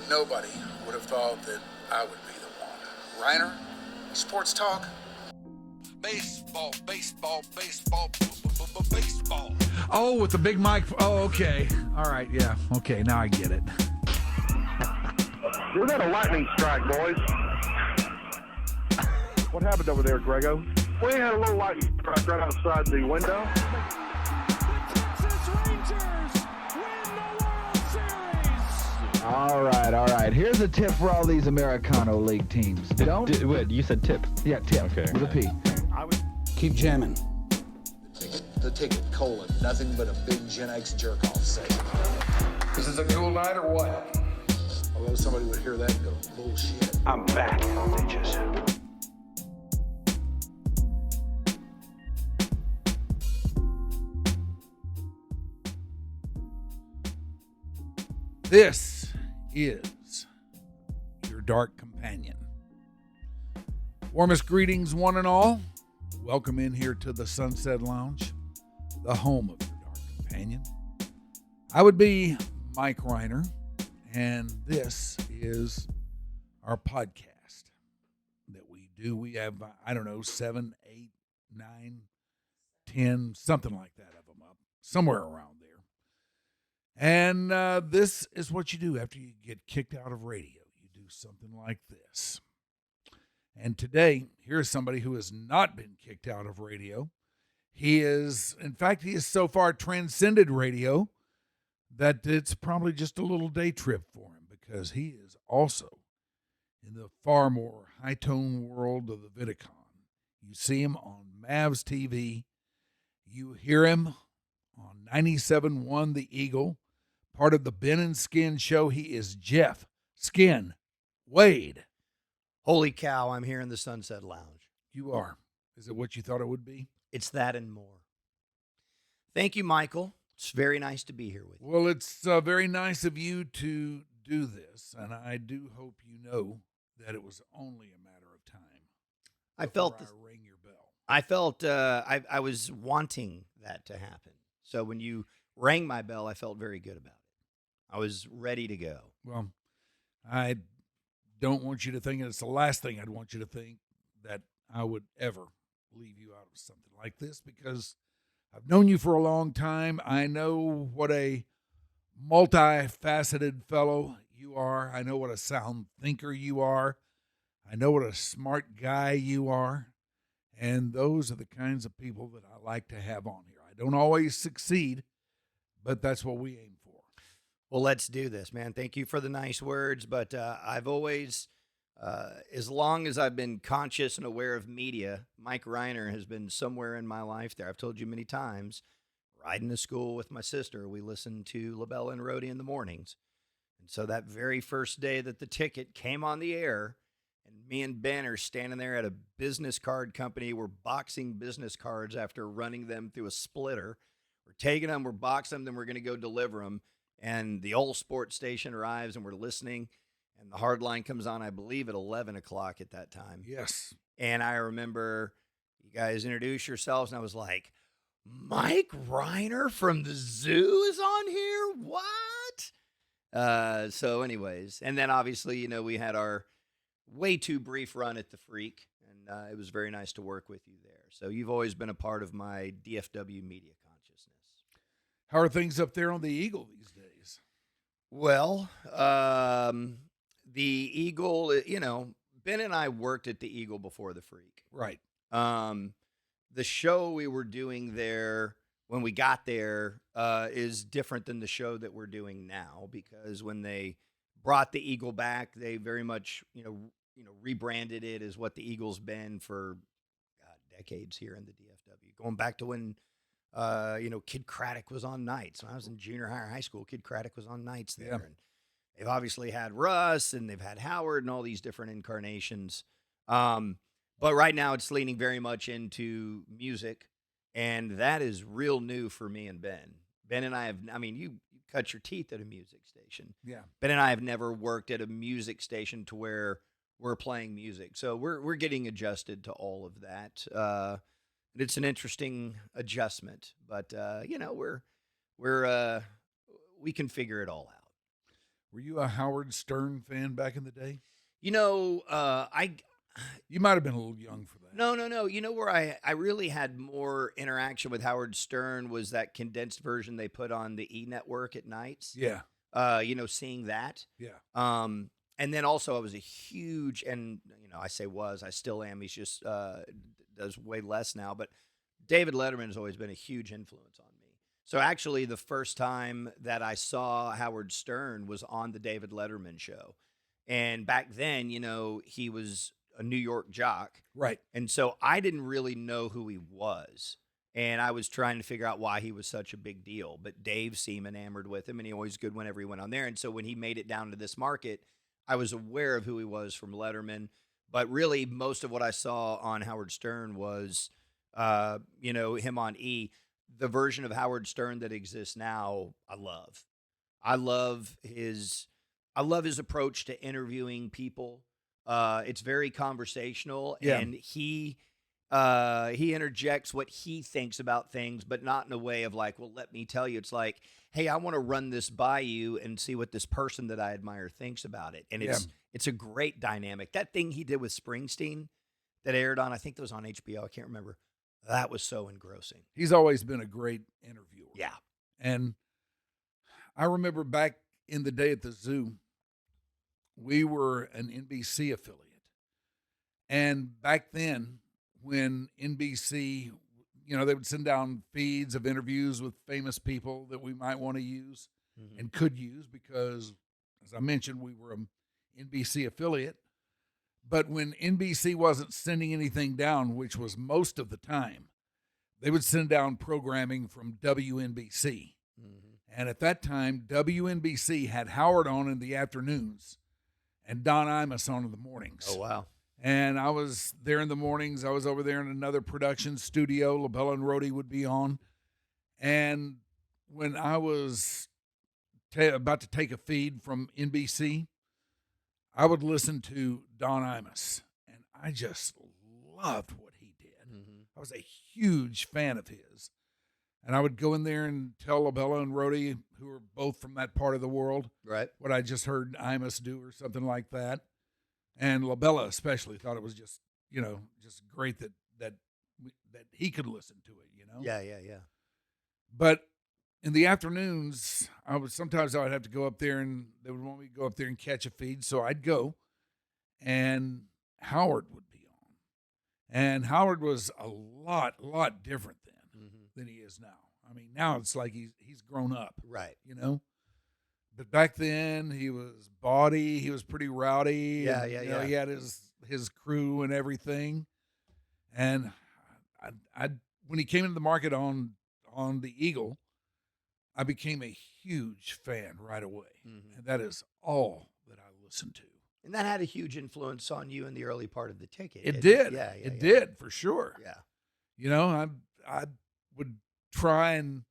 Nobody would have thought that I would be the one. Rhyner, sports talk. Baseball, baseball, baseball, baseball. Oh, with the big mic. Oh, okay. All right, yeah. Okay, now I get it. We got a lightning strike, boys. What happened over there, Grego? We had a little lightning strike right outside the window. Texas Rangers win the World Series. All right. Here's a tip for all these Americano League teams. Wait, you said tip? Yeah, tip. Okay. With a P. Keep jamming. The ticket, nothing but a big Gen X jerk-off sale. This is a cool night or what? Although somebody would hear that and go, bullshit. I'm back, bitches. This is your dark companion. Warmest greetings, one and all. Welcome in here to the Sunset Lounge, the home of your dark companion. I would be Mike Rhyner, and this is our podcast that we do. We have, 7, 8, 9, 10, something like that of them up, somewhere around there. And this is what you do after you get kicked out of radio. You do something like this. And today, here's somebody who has not been kicked out of radio. He has so far transcended radio that it's probably just a little day trip for him, because he is also in the far more high-tone world of the Vidicon. You see him on Mavs TV. You hear him on 97.1 The Eagle, part of the Ben and Skin show. He is Jeff Skin Wade. Holy cow, I'm here in the Sunset Lounge. You are. Is it what you thought it would be? It's that and more. Thank you, Michael. It's very nice to be here with you. Well, it's very nice of you to do this, and I do hope you know that it was only a matter of time. I felt I rang your bell. I felt I was wanting that to happen. So when you rang my bell, I felt very good about it. I was ready to go. Well, I don't want you to think, and it's the last thing I'd want you to think, that I would ever leave you out of something like this, because I've known you for a long time. I know what a multifaceted fellow you are. I know what a sound thinker you are. I know what a smart guy you are. And those are the kinds of people that I like to have on here. I don't always succeed, but that's what we aim for. Well, let's do this, man. Thank you for the nice words, but I've always, as long as I've been conscious and aware of media, Mike Rhyner has been somewhere in my life there. I've told you many times, riding to school with my sister, we listened to LaBelle and Rhodey in the mornings. And so that very first day that the ticket came on the air, and me and Ben are standing there at a business card company. We're boxing business cards after running them through a splitter. We're taking them, we're boxing them, then we're going to go deliver them. And the old sports station arrives, and we're listening, and the hard line comes on, I believe, at 11 o'clock at that time. Yes. And I remember you guys introduced yourselves, and I was like, Mike Rhyner from the zoo is on here? What? So anyways, and then obviously, we had our way too brief run at the Freak, and it was very nice to work with you there. So you've always been a part of my DFW media consciousness. How are things up there on the Eagle these days? Well, the Eagle, Ben and I worked at the Eagle before the Freak. Right. The show we were doing there when we got there is different than the show that we're doing now, because when they brought the Eagle back, they very much, rebranded it as what the Eagle's been for decades here in the DFW, going back to when Kid Craddock was on nights. When I was in junior high school, Kid Craddock was on nights there. Yeah. And they've obviously had Russ, and they've had Howard, and all these different incarnations. But right now it's leaning very much into music, and that is real new for me and Ben. Ben and I you cut your teeth at a music station. Yeah. Ben and I have never worked at a music station to where we're playing music. So we're getting adjusted to all of that. It's an interesting adjustment, but we can figure it all out. Were you a Howard Stern fan back in the day? You know, You might have been a little young for that. No. You know where I really had more interaction with Howard Stern was that condensed version they put on the E Network at nights. Yeah. Seeing that. Yeah. And then also I was a huge, and I say was, I still am. He's just does way less now, but David Letterman has always been a huge influence on me. So actually, the first time that I saw Howard Stern was on the David Letterman show, and back then, he was a New York jock, Right. and so I didn't really know who he was. And I was trying to figure out why he was such a big deal. But Dave seemed enamored with him, and he always good whenever he went on there. And so when he made it down to this market, I was aware of who he was from Letterman. But really, most of what I saw on Howard Stern was, him on E. The version of Howard Stern that exists now, I love. I love his approach to interviewing people. It's very conversational, Yeah. and he interjects what he thinks about things, but not in a way of like, well, let me tell you. It's like, hey, I want to run this by you and see what this person that I admire thinks about it. And it's a great dynamic. That thing he did with Springsteen that aired on, I think it was on HBO. I can't remember. That was so engrossing. He's always been a great interviewer. Yeah. And I remember back in the day at the zoo, we were an NBC affiliate. And back then, when NBC, they would send down feeds of interviews with famous people that we might want to use and could use because, as I mentioned, we were an NBC affiliate. But when NBC wasn't sending anything down, which was most of the time, they would send down programming from WNBC. And at that time, WNBC had Howard on in the afternoons and Don Imus on in the mornings. Oh, wow. And I was there in the mornings. I was over there in another production studio. LaBella and Rhodey would be on. And when I was about to take a feed from NBC, I would listen to Don Imus. And I just loved what he did. I was a huge fan of his. And I would go in there and tell LaBella and Rhodey, who are both from that part of the world, Right. what I just heard Imus do or something like that. And LaBella especially thought it was just, just great that he could listen to it, Yeah. But in the afternoons, sometimes I would have to go up there and they would want me to go up there and catch a feed. So I'd go and Howard would be on. And Howard was a lot different than he is now. I mean, now it's like he's grown up. Right. But back then he was bawdy, he was pretty rowdy. Yeah. He had his crew and everything. And I when he came into the market on the Eagle, I became a huge fan right away. And that is all that I listened to. And that had a huge influence on you in the early part of the ticket. It did. Yeah. It did, for sure. Yeah. I would try and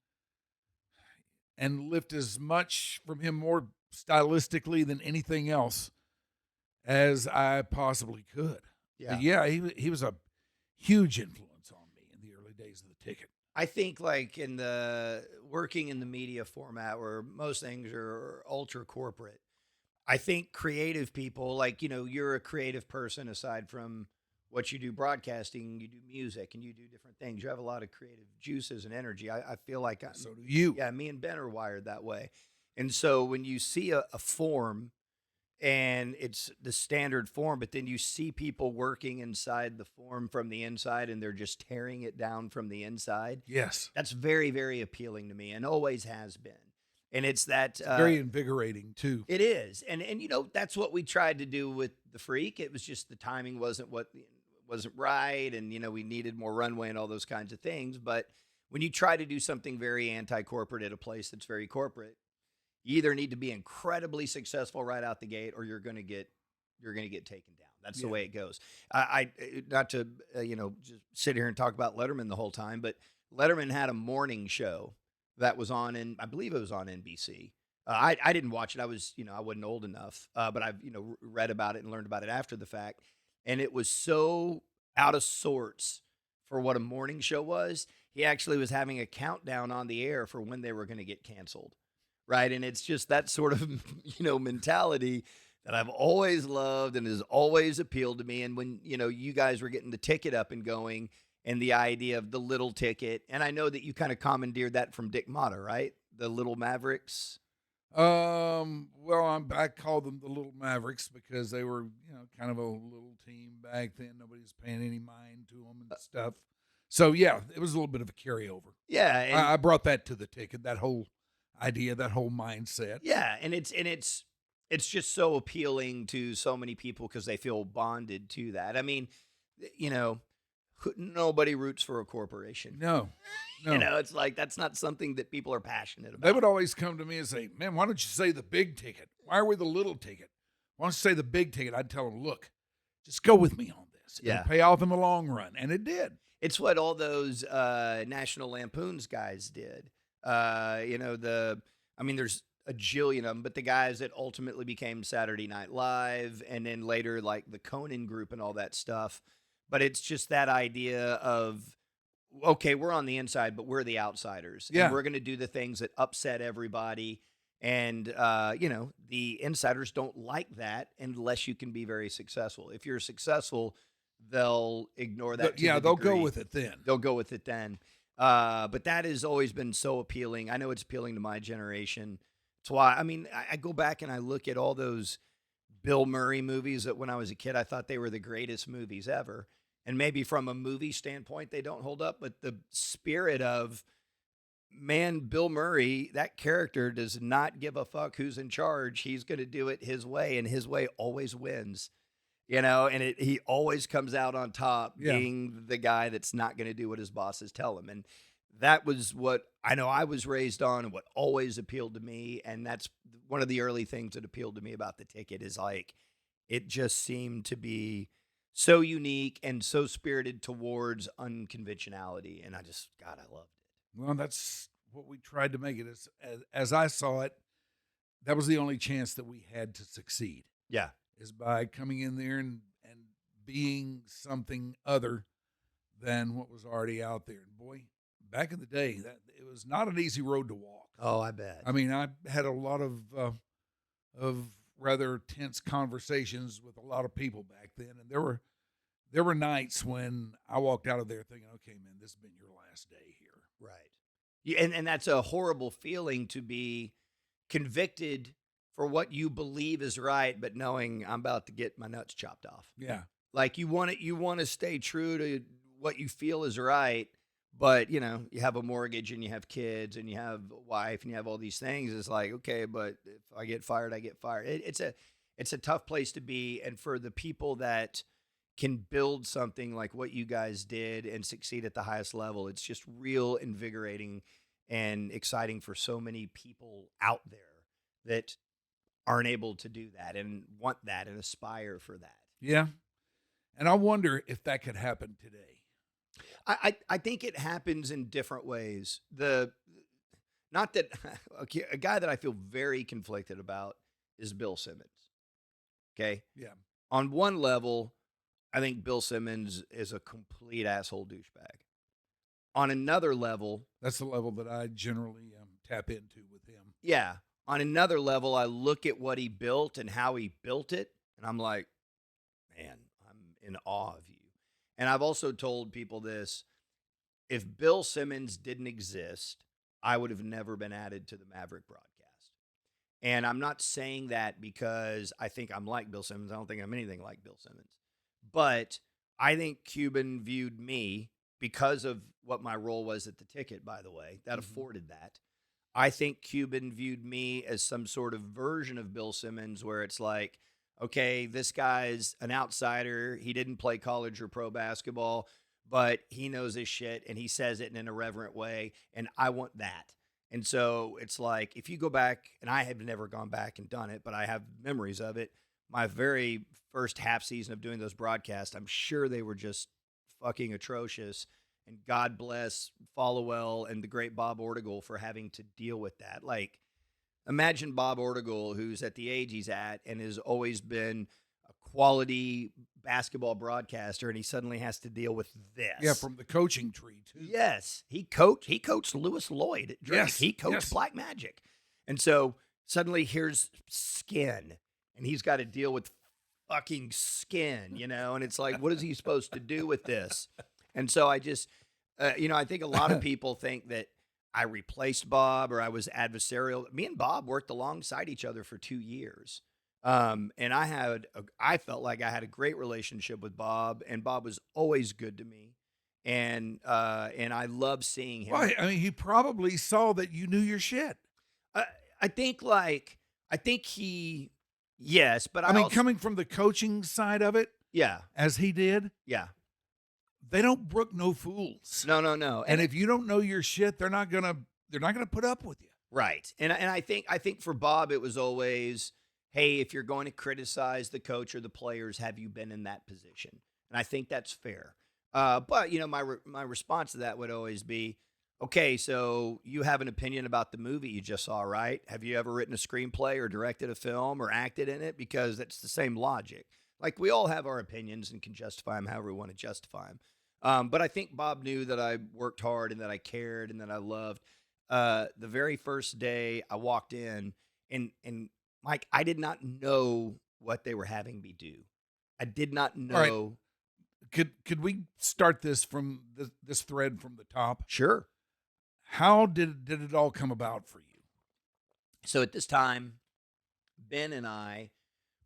lift as much from him more stylistically than anything else as I possibly could. Yeah. But yeah, he was a huge influence on me in the early days of the ticket. I think like in the working in the media format where most things are ultra corporate, I think creative people, like, you're a creative person aside from what you do broadcasting, you do music and you do different things. You have a lot of creative juices and energy. I feel like So do you. Yeah, me and Ben are wired that way. And so when you see a form and it's the standard form, but then you see people working inside the form from the inside and they're just tearing it down from the inside. Yes. That's very, very appealing to me and always has been. And it's that Very invigorating too. It is. And that's what we tried to do with the Freak. It was just the timing wasn't right. And, we needed more runway and all those kinds of things. But when you try to do something very anti-corporate at a place that's very corporate, you either need to be incredibly successful right out the gate or you're going to get taken down. That's the way it goes. I not to, just sit here and talk about Letterman the whole time, but Letterman had a morning show that was on, I believe it was on NBC. I didn't watch it. I was, I wasn't old enough, but I've, read about it and learned about it after the fact. And it was so out of sorts for what a morning show was. He actually was having a countdown on the air for when they were going to get canceled. right? And it's just that sort of, mentality that I've always loved and has always appealed to me. And when, you guys were getting the ticket up and going and the idea of the little ticket, and I know that you kind of commandeered that from Dick Motta, right? The Little Mavericks. Well, I call them the Little Mavericks because they were, kind of a little team back then. Nobody was paying any mind to them and stuff. So yeah, it was a little bit of a carryover. Yeah, and I brought that to the ticket. That whole idea, that whole mindset. yeah, and it's just so appealing to so many people because they feel bonded to that. I mean, nobody roots for a corporation. No. It's like that's not something that people are passionate about. They would always come to me and say, "Man, why don't you say the big ticket? Why are we the little ticket? Why don't you say the big ticket?" I'd tell them, "Look, just go with me on this. Yeah. It'll pay off in the long run," and it did. It's what all those National Lampoons guys did. There's a jillion of them, but the guys that ultimately became Saturday Night Live and then later like the Conan Group and all that stuff. But it's just that idea of, okay, we're on the inside, but we're the outsiders. Yeah. And we're going to do the things that upset everybody. And, the insiders don't like that unless you can be very successful. If you're successful, they'll ignore that. They'll go with it then. They'll go with it then. But that has always been so appealing. I know it's appealing to my generation. That's why, I go back and I look at all those Bill Murray movies that when I was a kid, I thought they were the greatest movies ever. And maybe from a movie standpoint, they don't hold up, but the spirit of, man, Bill Murray, that character does not give a fuck who's in charge. He's going to do it his way, and his way always wins. And he always comes out on top, being the guy that's not going to do what his bosses tell him. And that was what I know I was raised on and what always appealed to me. And that's one of the early things that appealed to me about the ticket is like, it just seemed to be so unique and so spirited towards unconventionality. And I loved it. Well, that's what we tried to make it. As I saw it, that was the only chance that we had to succeed. Yeah. Is by coming in there and being something other than what was already out there. And boy, back in the day, that it was not an easy road to walk. Oh, I bet. I mean, I had a lot of rather tense conversations with a lot of people back then, and there were nights when I walked out of there thinking, "Okay, man, this has been your last day here." Right. Yeah, and that's a horrible feeling to be convicted for what you believe is right, but knowing I'm about to get my nuts chopped off. Yeah. Like you want to stay true to what you feel is right, but you have a mortgage and you have kids and you have a wife and you have all these things. It's like, okay, but if I get fired, I get fired. It's a tough place to be. And for the people that can build something like what you guys did and succeed at the highest level, it's just real invigorating and exciting for so many people out there that aren't able to do that and want that and aspire for that. Yeah. And I wonder if that could happen today. I think it happens in different ways. A guy that I feel very conflicted about is Bill Simmons. Okay. Yeah. On one level, I think Bill Simmons is a complete asshole douchebag. On another level, that's the level that I generally tap into with him. Yeah. On another level, I look at what he built and how he built it, and I'm like, man, I'm in awe of you. And I've also told people this. If Bill Simmons didn't exist, I would have never been added to the Maverick broadcast. And I'm not saying that because I think I'm like Bill Simmons. I don't think I'm anything like Bill Simmons. But I think Cuban viewed me because of what my role was at the ticket, by the way. That afforded that. I think Cuban viewed me as some sort of version of Bill Simmons where it's like, okay, this guy's an outsider. He didn't play college or pro basketball, but he knows his shit and he says it in an irreverent way. And I want that. And so it's like, if you go back, and I have never gone back and done it, but I have memories of it. My very first half season of doing those broadcasts, I'm sure they were just fucking atrocious. And God bless Followell and the great Bob Ortigal for having to deal with that. Like, imagine Bob Ortigal, who's at the age he's at and has always been a quality basketball broadcaster, and he suddenly has to deal with this. Yeah, from the coaching tree, too. Yes. He coached Lewis Lloyd at Drake. Yes, He coached yes. Black Magic. And so suddenly here's Skin, and he's got to deal with fucking Skin, and it's like, what is he supposed to do with this? And so I just, I think a lot of people think that I replaced Bob or I was adversarial. Me and Bob worked alongside each other for 2 years. And I felt like I had a great relationship with Bob, and Bob was always good to me. And I love seeing him. Well, I mean, he probably saw that you knew your shit. I think he, yes, but I mean, also, coming from the coaching side of it, yeah, as he did, yeah, they don't brook no fools. no. And if you don't know your shit, they're not gonna put up with you. Right. And I think for Bob, it was always, hey, if you're going to criticize the coach or the players, have you been in that position? And I think that's fair. But my response to that would always be, okay, so you have an opinion about the movie you just saw, right? Have you ever written a screenplay or directed a film or acted in it? Because that's the same logic. Like, we all have our opinions and can justify them however we want to justify them. But I think Bob knew that I worked hard and that I cared and that I loved. The very first day I walked in, and Mike, I did not know what they were having me do. I did not know. Right. Could we start this from this thread from the top? Sure. How did it all come about for you? So at this time, Ben and I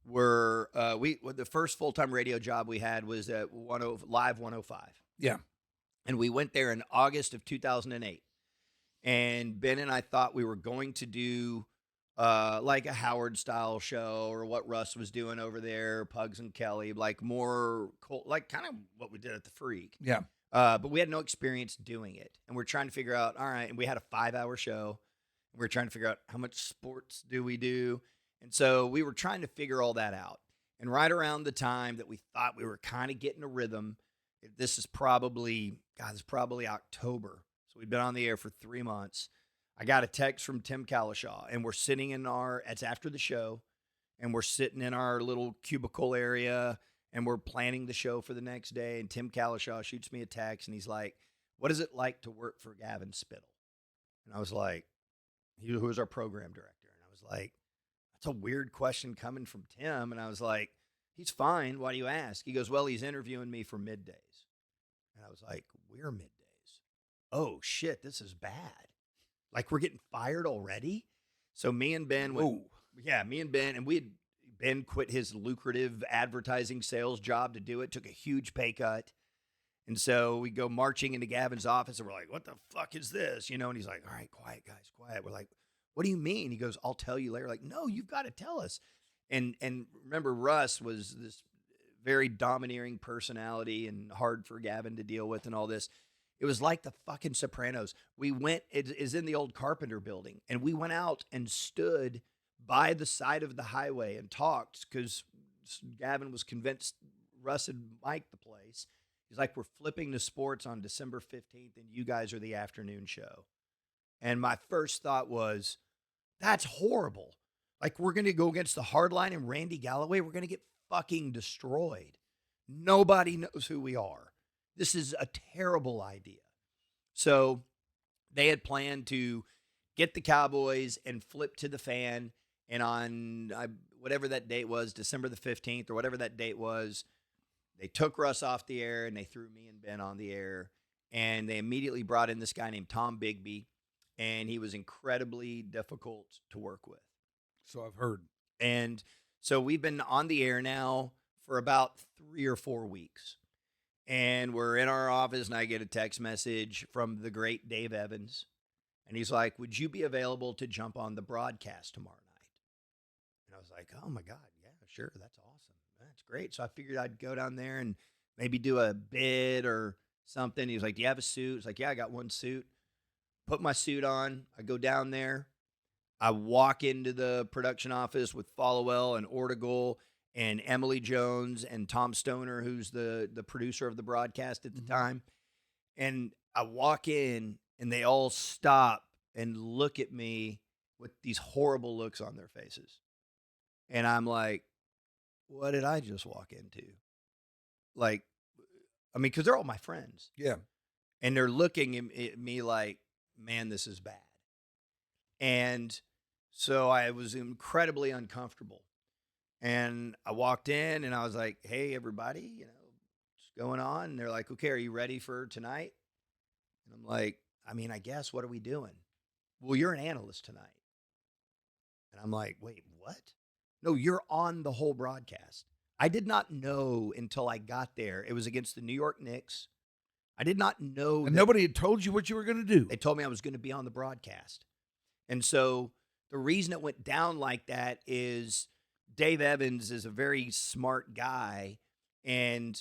were the first full-time radio job we had was at Live 105. Yeah. And we went there in August of 2008. And Ben and I thought we were going to do like a Howard-style show or what Russ was doing over there, Pugs and Kelly, like more like kind of what we did at the Freak. Yeah. But we had no experience doing it. And we're trying to figure out, all right, and we had a 5-hour show. We were trying to figure out how much sports do we do. And so we were trying to figure all that out. And right around the time that we thought we were kind of getting a rhythm, this is probably October. So we've been on the air for 3 months. I got a text from Tim Kalishaw, and we're sitting it's after the show, and we're sitting in our little cubicle area, and we're planning the show for the next day. And Tim Kalishaw shoots me a text, and he's like, what is it like to work for Gavin Spittle? And I was like, who was our program director? And I was like, that's a weird question coming from Tim. And I was like, he's fine. Why do you ask? He goes, well, he's interviewing me for middays. And I was like, we're middays. Oh, shit, this is bad. Like, we're getting fired already? So me and Ben went, and Ben quit his lucrative advertising sales job to do it, took a huge pay cut. And so we go marching into Gavin's office, and we're like, what the fuck is this? And he's like, all right, quiet, guys, quiet. We're like, what do you mean? He goes, I'll tell you later. Like, no, you've got to tell us. And remember, Russ was this very domineering personality and hard for Gavin to deal with and all this. It was like the fucking Sopranos. We went, it is in the old Carpenter building, and we went out and stood by the side of the highway and talked because Gavin was convinced Russ had mic'd the place. He's like, we're flipping to sports on December 15th, and you guys are the afternoon show. And my first thought was, that's horrible. Like, we're going to go against the Hardline and Randy Galloway. We're going to get fucking destroyed. Nobody knows who we are. This is a terrible idea. So they had planned to get the Cowboys and flip to the Fan. And on whatever that date was, December the 15th or whatever that date was, they took Russ off the air and they threw me and Ben on the air. And they immediately brought in this guy named Tom Bigby. And he was incredibly difficult to work with. So I've heard. And so we've been on the air now for about 3 or 4 weeks. And we're in our office, and I get a text message from the great Dave Evans. And he's like, would you be available to jump on the broadcast tomorrow night? And I was like, oh, my God, yeah, sure, that's awesome. That's great. So I figured I'd go down there and maybe do a bid or something. He was like, do you have a suit? It's like, yeah, I got one suit. Put my suit on. I go down there. I walk into the production office with Followell and Ortigal and Emily Jones and Tom Stoner, who's the producer of the broadcast at the time. And I walk in, and they all stop and look at me with these horrible looks on their faces. And I'm like, what did I just walk into? Like, I mean, because they're all my friends. Yeah. And they're looking at me like, man, this is bad. And So I was incredibly uncomfortable. And I walked in and I was like, hey, everybody, what's going on? And they're like, okay, are you ready for tonight? And I'm like, I mean, I guess, what are we doing? Well, you're an analyst tonight. And I'm like, wait, what? No, you're on the whole broadcast. I did not know until I got there. It was against the New York Knicks. I did not know. And nobody had told you what you were going to do. They told me I was going to be on the broadcast. And so the reason it went down like that is Dave Evans is a very smart guy. And,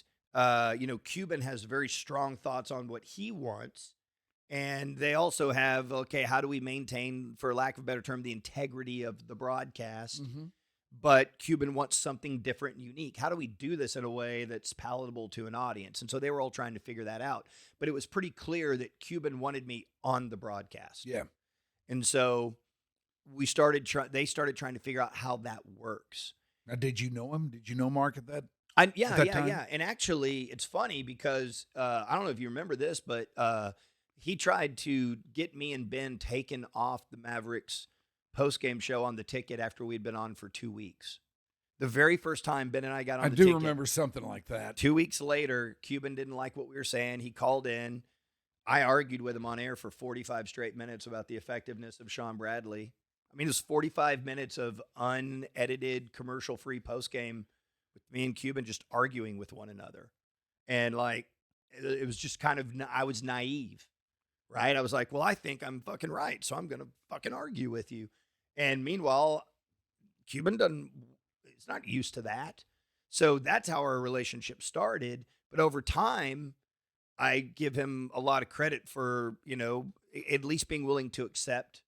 Cuban has very strong thoughts on what he wants. And they also have, okay, how do we maintain, for lack of a better term, the integrity of the broadcast? Mm-hmm. But Cuban wants something different and unique. How do we do this in a way that's palatable to an audience? And so they were all trying to figure that out. But it was pretty clear that Cuban wanted me on the broadcast. Yeah. And so they started trying to figure out how that works. Now, did you know him? Did you know Mark at that? Yeah. And actually, it's funny because I don't know if you remember this, but he tried to get me and Ben taken off the Mavericks post-game show on the ticket after we'd been on for 2 weeks. The very first time Ben and I got on the ticket. I do remember something like that. 2 weeks later, Cuban didn't like what we were saying. He called in. I argued with him on air for 45 straight minutes about the effectiveness of Sean Bradley. I mean, it was 45 minutes of unedited, commercial-free post-game with me and Cuban just arguing with one another. And, it was just I was naive, right? I was like, well, I think I'm fucking right, so I'm going to fucking argue with you. And meanwhile, Cuban is not used to that. So that's how our relationship started. But over time, I give him a lot of credit for, at least being willing to accept,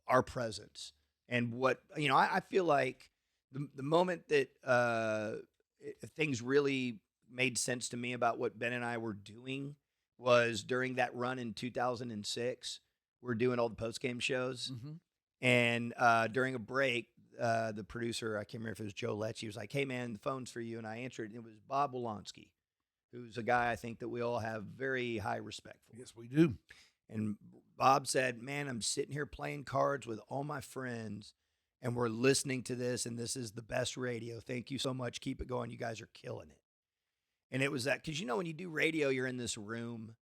our presence. And what, I feel like the moment that things really made sense to me about what Ben and I were doing was during that run in 2006. We're doing all the post-game shows. Mm-hmm. And during a break, the producer, I can't remember if it was Joe Lecce, was like, hey, man, the phone's for you. And I answered, and it was Bob Wolanski, who's a guy I think that we all have very high respect for. Yes, we do. And Bob said, man, I'm sitting here playing cards with all my friends, and we're listening to this, and this is the best radio. Thank you so much. Keep it going. You guys are killing it. And it was that, because, when you do radio, you're in this room,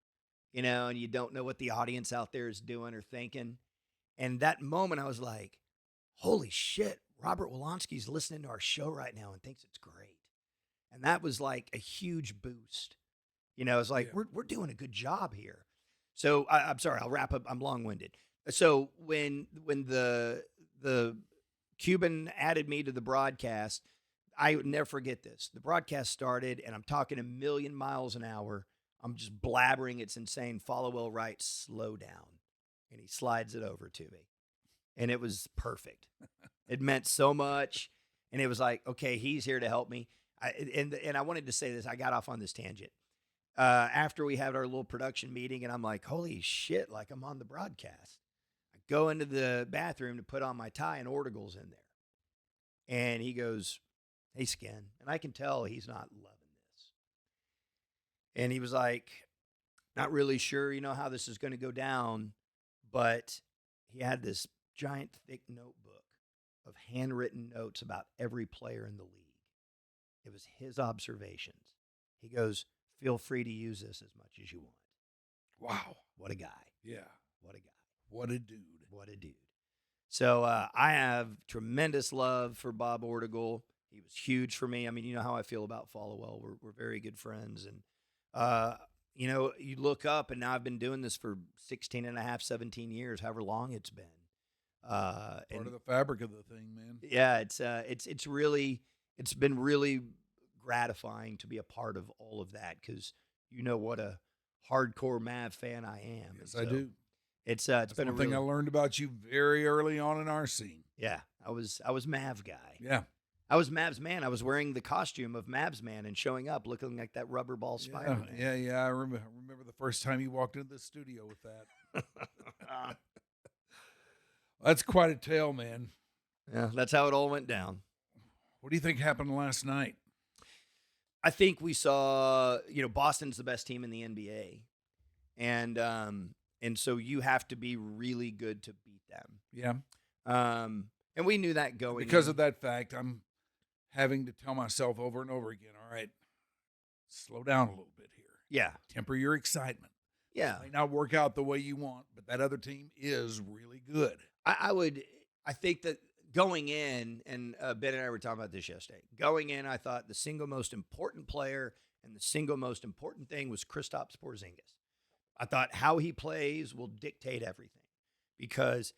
and you don't know what the audience out there is doing or thinking. And that moment, I was like, holy shit, Robert Wolanski's listening to our show right now and thinks it's great. And that was like a huge boost. It's like, Yeah. we're doing a good job here. So I'm sorry, I'll wrap up. I'm long-winded. So when the Cuban added me to the broadcast, I would never forget this. The broadcast started, and I'm talking a million miles an hour. I'm just blabbering. It's insane. Followell writes, slow down. And he slides it over to me. And it was perfect. It meant so much. And it was like, okay, he's here to help me. And I wanted to say this. I got off on this tangent. After we had our little production meeting, and I'm like, holy shit, like I'm on the broadcast. I go into the bathroom to put on my tie, and Ortigal's in there. And he goes, hey, Skin. And I can tell he's not loving this. And he was like, not really sure, how this is going to go down. But he had this giant, thick notebook of handwritten notes about every player in the league. It was his observations. He goes, feel free to use this as much as you want. Wow. What a guy. Yeah. What a guy. What a dude. What a dude. So I have tremendous love for Bob Ortigal. He was huge for me. I mean, you know how I feel about Followell. We're very good friends. And, you look up, and now I've been doing this for 16 and a half, 17 years, however long it's been. Part of the fabric of the thing, man. Yeah, it's been really gratifying to be a part of all of that, because you know what a hardcore Mav fan I am. Yes, I do. It's That's been one thing I learned about you very early on in our scene. Yeah, I was Mav guy. Yeah. I was Mavs man. I was wearing the costume of Mavs man and showing up looking like that rubber ball Spider-Man. Yeah. I remember the first time you walked into the studio with that. That's quite a tale, man. Yeah, that's how it all went down. What do you think happened last night? I think we saw, Boston's the best team in the NBA. And so you have to be really good to beat them. Yeah. And we knew that going Because in. of that fact, I'm having to tell myself over and over again, all right, slow down a little bit here. Yeah. Temper your excitement. Yeah. It may not work out the way you want, but that other team is really good. I think that going in, and Ben and I were talking about this yesterday, going in, I thought the single most important player and the single most important thing was Kristaps Porzingis. I thought how he plays will dictate everything because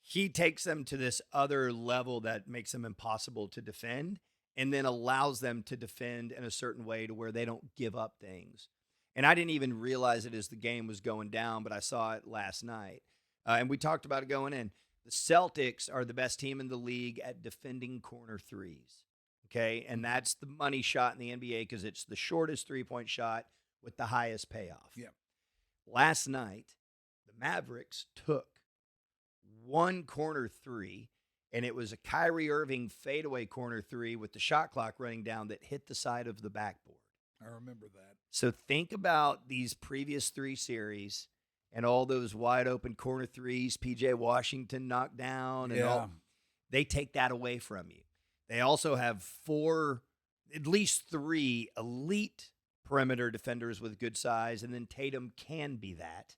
he takes them to this other level that makes them impossible to defend and then allows them to defend in a certain way to where they don't give up things. And I didn't even realize it as the game was going down, but I saw it last night. And we talked about it going in. The Celtics are the best team in the league at defending corner threes. Okay. And that's the money shot in the NBA because it's the shortest 3-point shot with the highest payoff. Yeah. Last night, the Mavericks took one corner three, and it was a Kyrie Irving fadeaway corner three with the shot clock running down that hit the side of the backboard. I remember that. So think about these previous three series and all those wide open corner threes PJ Washington knocked down. And all, they take that away from you. They also have at least three elite perimeter defenders with good size, and then Tatum can be that.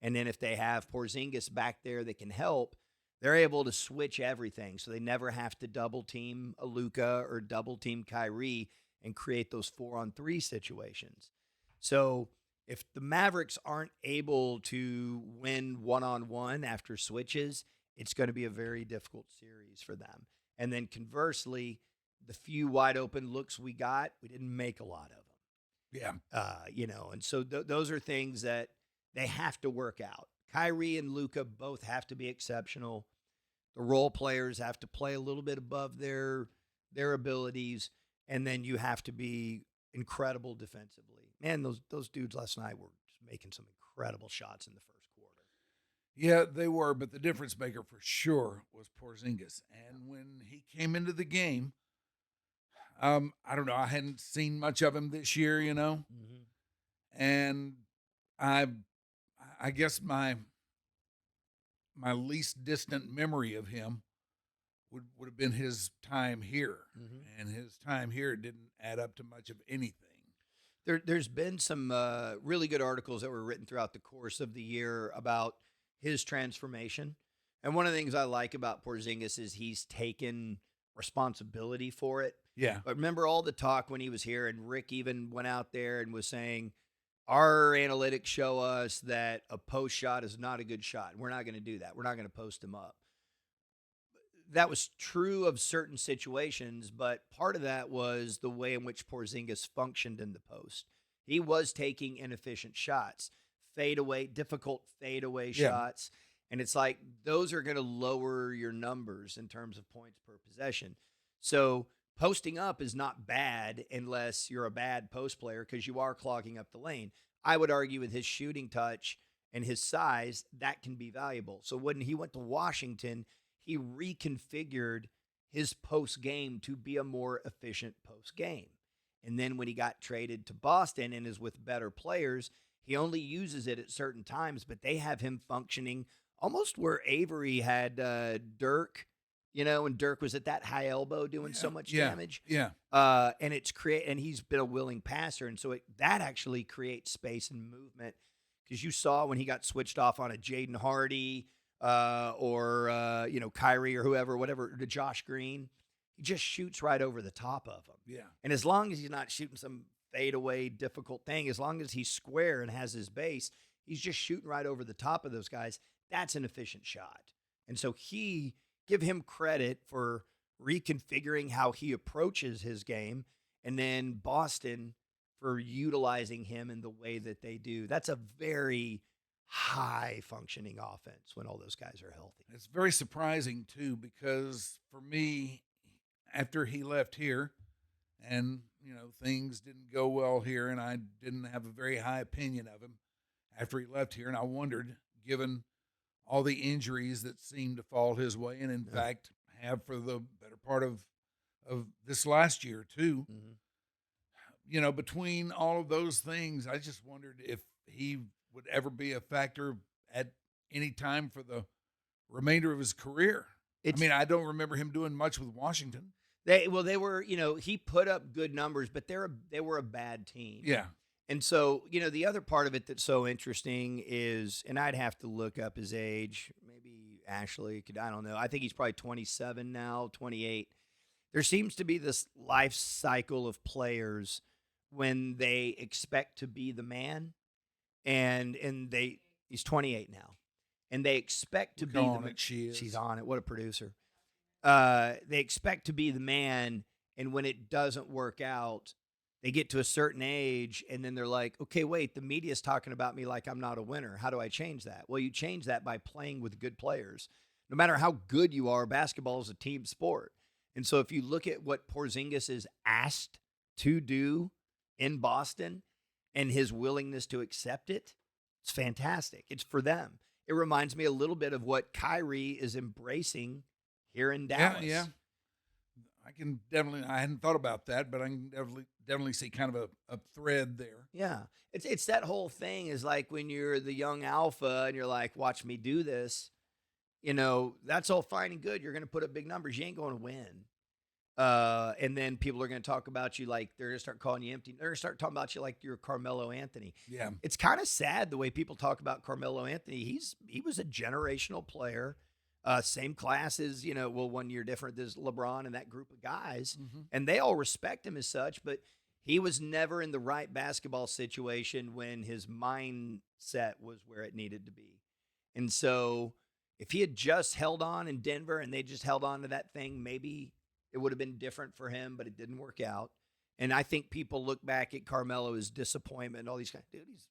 And then if they have Porzingis back there that can help, they're able to switch everything. So they never have to double team a Luka or double team Kyrie and create those 4-on-3 situations. So if the Mavericks aren't able to win one-on-one after switches, it's going to be a very difficult series for them. And then conversely, the few wide open looks we got, we didn't make a lot of them. Yeah. And so those are things that they have to work out. Kyrie and Luka both have to be exceptional. The role players have to play a little bit above their abilities, and then you have to be incredible defensively. Man, those dudes last night were just making some incredible shots in the first quarter. Yeah, they were, but the difference maker for sure was Porzingis. And when he came into the game, I don't know, I hadn't seen much of him this year, Mm-hmm. and I guess my least distant memory of him would have been his time here, and his time here didn't add up to much of anything. There's been some really good articles that were written throughout the course of the year about his transformation. And one of the things I like about Porzingis is he's taken responsibility for it. Yeah. But remember all the talk when he was here, and Rick even went out there and was saying, our analytics show us that a post shot is not a good shot. We're not going to do that. We're not going to post him up. That was true of certain situations, but part of that was the way in which Porzingis functioned in the post. He was taking inefficient shots, difficult fadeaway shots. And it's like those are going to lower your numbers in terms of points per possession. So posting up is not bad unless you're a bad post player because you are clogging up the lane. I would argue with his shooting touch and his size, that can be valuable. So when he went to Washington, he reconfigured his post game to be a more efficient post game. And then when he got traded to Boston and is with better players, he only uses it at certain times, but they have him functioning almost where Avery had Dirk, and Dirk was at that high elbow doing so much damage. Yeah. And and he's been a willing passer. And so that actually creates space and movement because you saw when he got switched off on a Jaden Hardy or Kyrie or whatever, to Josh Green, he just shoots right over the top of him. Yeah. And as long as he's not shooting some fadeaway difficult thing, as long as he's square and has his base, he's just shooting right over the top of those guys. That's an efficient shot. And so give him credit for reconfiguring how he approaches his game, and then Boston for utilizing him in the way that they do. That's a very high functioning offense when all those guys are healthy. It's very surprising too, because for me, after he left here and, things didn't go well here and I didn't have a very high opinion of him after he left here. And I wondered, given all the injuries that seemed to fall his way, and in fact have for the better part of this last year too. Mm-hmm. Between all of those things, I just wondered if he would ever be a factor at any time for the remainder of his career. I mean, I don't remember him doing much with Washington. They were, he put up good numbers, but they were a bad team. Yeah. And so, the other part of it that's so interesting is, and I'd have to look up his age. Maybe Ashley could, I don't know. I think he's probably 27 now, 28. There seems to be this life cycle of players when they expect to be the man, and he's 28 now, and they expect to be the man. She's on it. What a producer. They expect to be the man, and when it doesn't work out, they get to a certain age, and then they're like, okay, wait, the media's talking about me like I'm not a winner. How do I change that? Well, you change that by playing with good players. No matter how good you are, basketball is a team sport. And so if you look at what Porzingis is asked to do in Boston and his willingness to accept it, it's fantastic. It's for them. It reminds me a little bit of what Kyrie is embracing here in Dallas. Yeah. I hadn't thought about that, but I can definitely see kind of a thread there. Yeah. It's that whole thing is like when you're the young alpha and you're like, watch me do this, that's all fine and good. You're going to put up big numbers. You ain't going to win. And then people are going to talk about you like they're going to start calling you empty. They're going to start talking about you like you're Carmelo Anthony. Yeah. It's kind of sad the way people talk about Carmelo Anthony. He was a generational player. Same class as, 1 year different as LeBron and that group of guys. Mm-hmm. And they all respect him as such, but he was never in the right basketball situation when his mindset was where it needed to be. And so if he had just held on in Denver and they just held on to that thing, maybe it would have been different for him, but it didn't work out. And I think people look back at Carmelo as disappointment and all these guys. Dude, he's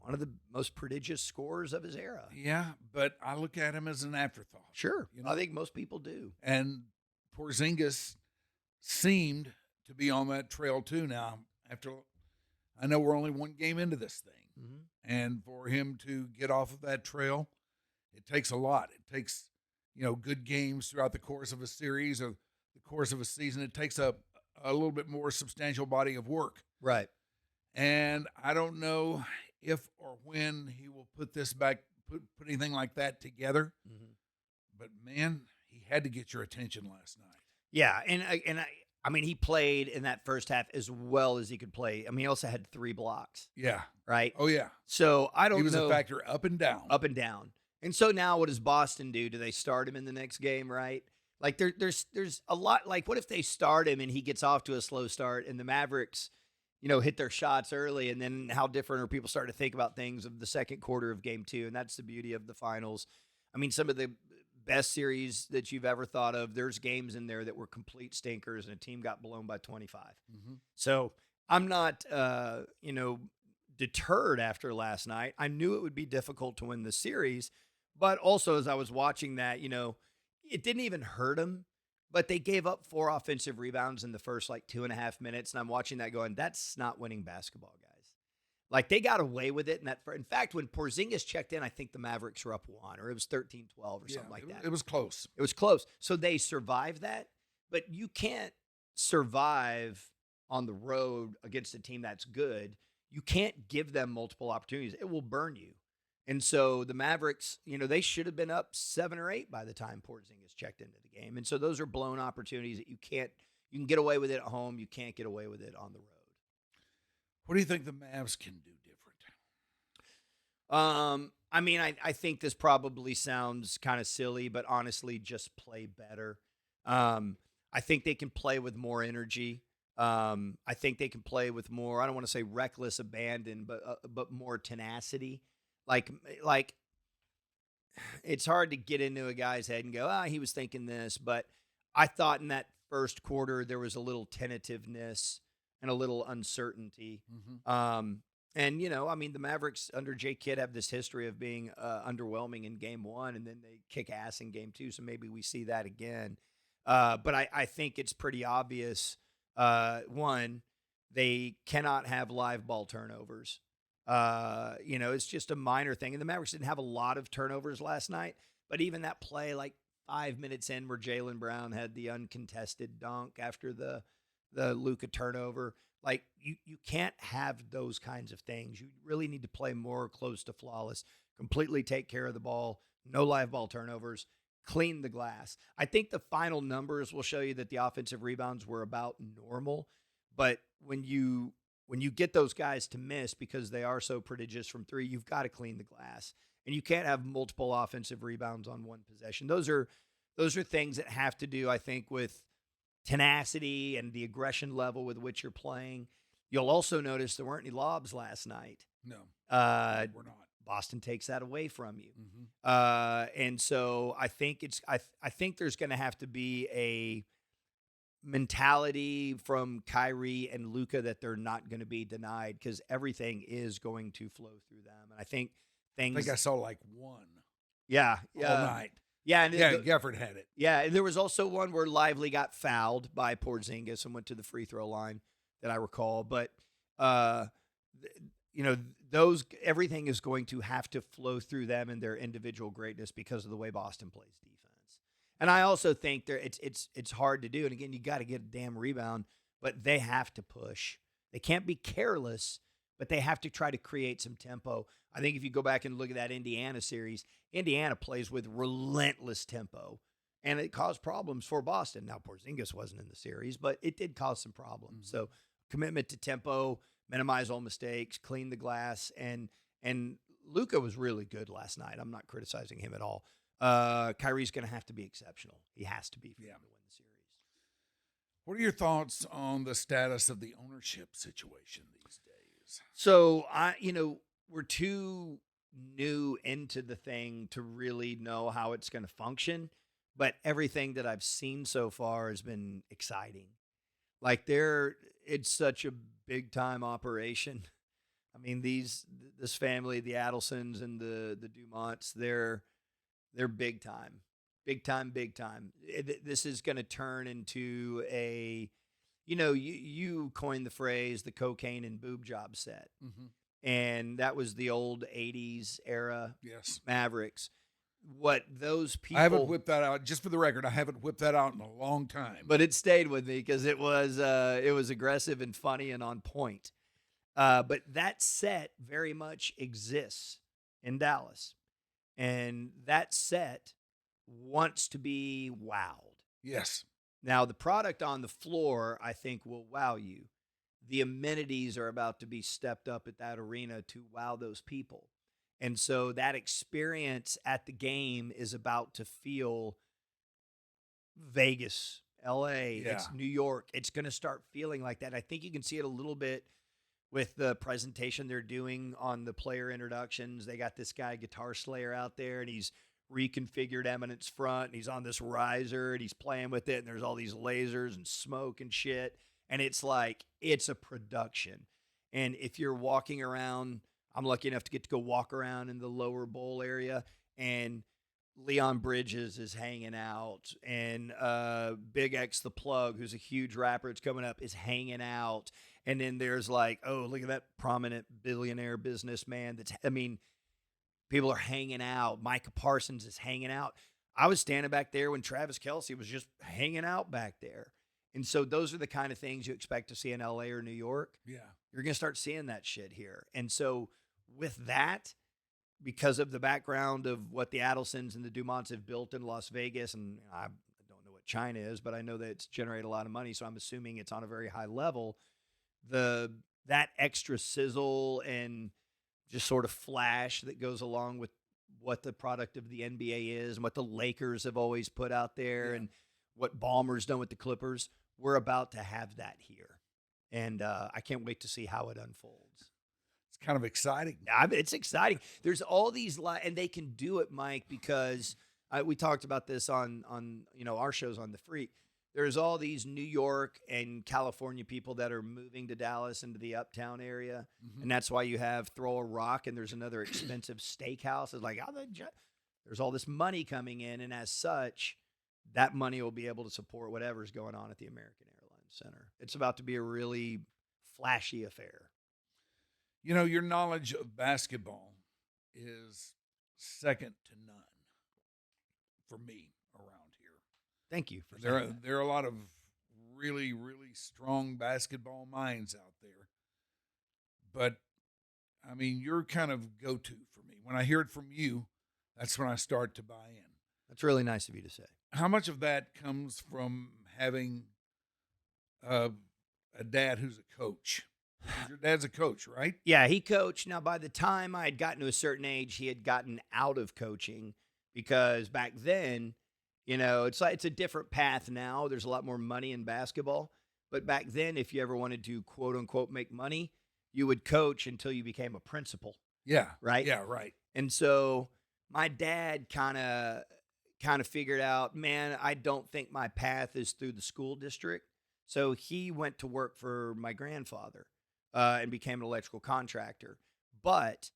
one of the most prodigious scorers of his era. Yeah, but I look at him as an afterthought. Sure. I think most people do. And Porzingis seemed to be on that trail too now. I know we're only one game into this thing. Mm-hmm. And for him to get off of that trail, it takes a lot. It takes, good games throughout the course of a series or the course of a season. It takes a little bit more substantial body of work. Right. And I don't know if or when he will put this back, put anything like that together. Mm-hmm. But man, he had to get your attention last night. Yeah, I mean, he played in that first half as well as he could play. I mean, he also had 3 blocks. Yeah. Right. Oh yeah. So I don't know. He was a factor up and down. Up and down. And so now, what does Boston do? Do they start him in the next game? Right. Like there's a lot. Like, what if they start him and he gets off to a slow start and the Mavericks, hit their shots early, and then how different are people starting to think about things of the second quarter of game 2? And that's the beauty of the finals. I mean, some of the best series that you've ever thought of, there's games in there that were complete stinkers and a team got blown by 25. Mm-hmm. So I'm not, deterred after last night. I knew it would be difficult to win the series, but also as I was watching that, it didn't even hurt them. But they gave up 4 offensive rebounds in the first 2.5 minutes. And I'm watching that going, that's not winning basketball, guys. Like, they got away with it. In fact, when Porzingis checked in, I think the Mavericks were up 1, or it was 13-12 or something like that. It was close. It was close. So they survived that. But you can't survive on the road against a team that's good. You can't give them multiple opportunities. It will burn you. And so the Mavericks, they should have been up 7 or 8 by the time Porzingis checked into the game. And so those are blown opportunities that you can get away with it at home. You can't get away with it on the road. What do you think the Mavs can do different? I mean, I think this probably sounds kind of silly, but honestly, just play better. I think they can play with more energy. I think they can play with more, I don't want to say reckless abandon, but more tenacity. Like it's hard to get into a guy's head and go, he was thinking this. But I thought in that first quarter, there was a little tentativeness and a little uncertainty. Mm-hmm. And, the Mavericks under J. Kidd have this history of being underwhelming in game 1, and then they kick ass in game 2. So maybe we see that again. But I think it's pretty obvious. One, they cannot have live ball turnovers. It's just a minor thing. And the Mavericks didn't have a lot of turnovers last night, but even that play, 5 minutes in where Jaylen Brown had the uncontested dunk after the Luka turnover, you can't have those kinds of things. You really need to play more close to flawless, completely take care of the ball, no live ball turnovers, clean the glass. I think the final numbers will show you that the offensive rebounds were about normal, but when you get those guys to miss because they are so prodigious from three, you've got to clean the glass. And you can't have multiple offensive rebounds on one possession. Those are things that have to do, I think, with tenacity and the aggression level with which you're playing. You'll also notice there weren't any lobs last night. No, we're not. Boston takes that away from you. And so I think I think there's going to have to be a mentality from Kyrie and Luka that they're not going to be denied because everything is going to flow through them. And I think things. I saw like one. Yeah. All night. Yeah. And Gafford had it. Yeah. And there was also one where Lively got fouled by Porzingis and went to the free throw line that I recall. But, everything is going to have to flow through them and their individual greatness because of the way Boston plays defense. And I also think it's hard to do. And again, you got to get a damn rebound, but they have to push. They can't be careless, but they have to try to create some tempo. I think if you go back and look at that Indiana series, Indiana plays with relentless tempo, and it caused problems for Boston. Now, Porzingis wasn't in the series, but it did cause some problems. So commitment to tempo, minimize all mistakes, clean the glass, and Luka was really good last night. I'm not criticizing him at all. Kyrie's going to have to be exceptional. He has to be for him to win the series. What are your thoughts on the status of the ownership situation these days? So we're too new into the thing to really know how it's going to function, but everything that I've seen so far has been exciting. Like it's such a big time operation. I mean, this family, the Adelsons and the Dumonts, they're big time. This is going to turn into a, you coined the phrase, the cocaine and boob job set. And that was the old 80s era Mavericks. What those people... I haven't whipped that out. Just for the record, I haven't whipped that out in a long time. But it stayed with me because it was aggressive and funny and on point. But that set very much exists in Dallas. And that set wants to be wowed. Yes. Now, the product on the floor, I think, will wow you. The amenities are about to be stepped up at that arena to wow those people. And so that experience at the game is about to feel Vegas, LA, it's New York. It's going to start feeling like that. I think you can see it a little bit with the presentation they're doing on the player introductions. They got this guy, Guitar Slayer, out there, and he's reconfigured Eminence front, and he's on this riser, and he's playing with it, and there's all these lasers and smoke and shit. And it's like, it's a production. And if you're walking around, I'm lucky enough to get to go walk around in the lower bowl area, and Leon Bridges is hanging out, and Big X the Plug, who's a huge rapper, it's coming up, is hanging out. And then there's like, oh, look at that prominent billionaire businessman. People are hanging out. Micah Parsons is hanging out. I was standing back there when Travis Kelce was just hanging out back there. And so those are the kind of things you expect to see in LA or New York. Yeah. You're going to start seeing that shit here. And so with that, because of the background of what the Adelsons and the Dumonts have built in Las Vegas, and I don't know what China is, but I know that it's generated a lot of money, so I'm assuming it's on a very high level. That extra sizzle and just sort of flash that goes along with what the product of the NBA is and what the Lakers have always put out there and what Ballmer's done with the Clippers, we're about to have that here. And I can't wait to see how it unfolds. It's kind of exciting. It's exciting. There's all these, and they can do it, Mike, because we talked about this on our shows on The Freak. There's all these New York and California people that are moving to Dallas into the uptown area. And that's why you have Throw a Rock and there's another expensive steakhouse. It's like, there's all this money coming in. And as such, that money will be able to support whatever's going on at the American Airlines Center. It's about to be a really flashy affair. Your knowledge of basketball is second to none for me around here. Thank you for there. saying that. There are a lot of really, really strong basketball minds out there. But, you're kind of go-to for me. When I hear it from you, that's when I start to buy in. That's really nice of you to say. How much of that comes from having a dad who's a coach? 'Cause your dad's a coach, right? Yeah, he coached. Now, by the time I had gotten to a certain age, he had gotten out of coaching because back then, it's a different path now. There's a lot more money in basketball. But back then, if you ever wanted to, quote unquote, make money, you would coach until you became a principal, Yeah. right? Yeah, right. And so my dad kind of figured out, man, I don't think my path is through the school district. So he went to work for my grandfather and became an electrical contractor. But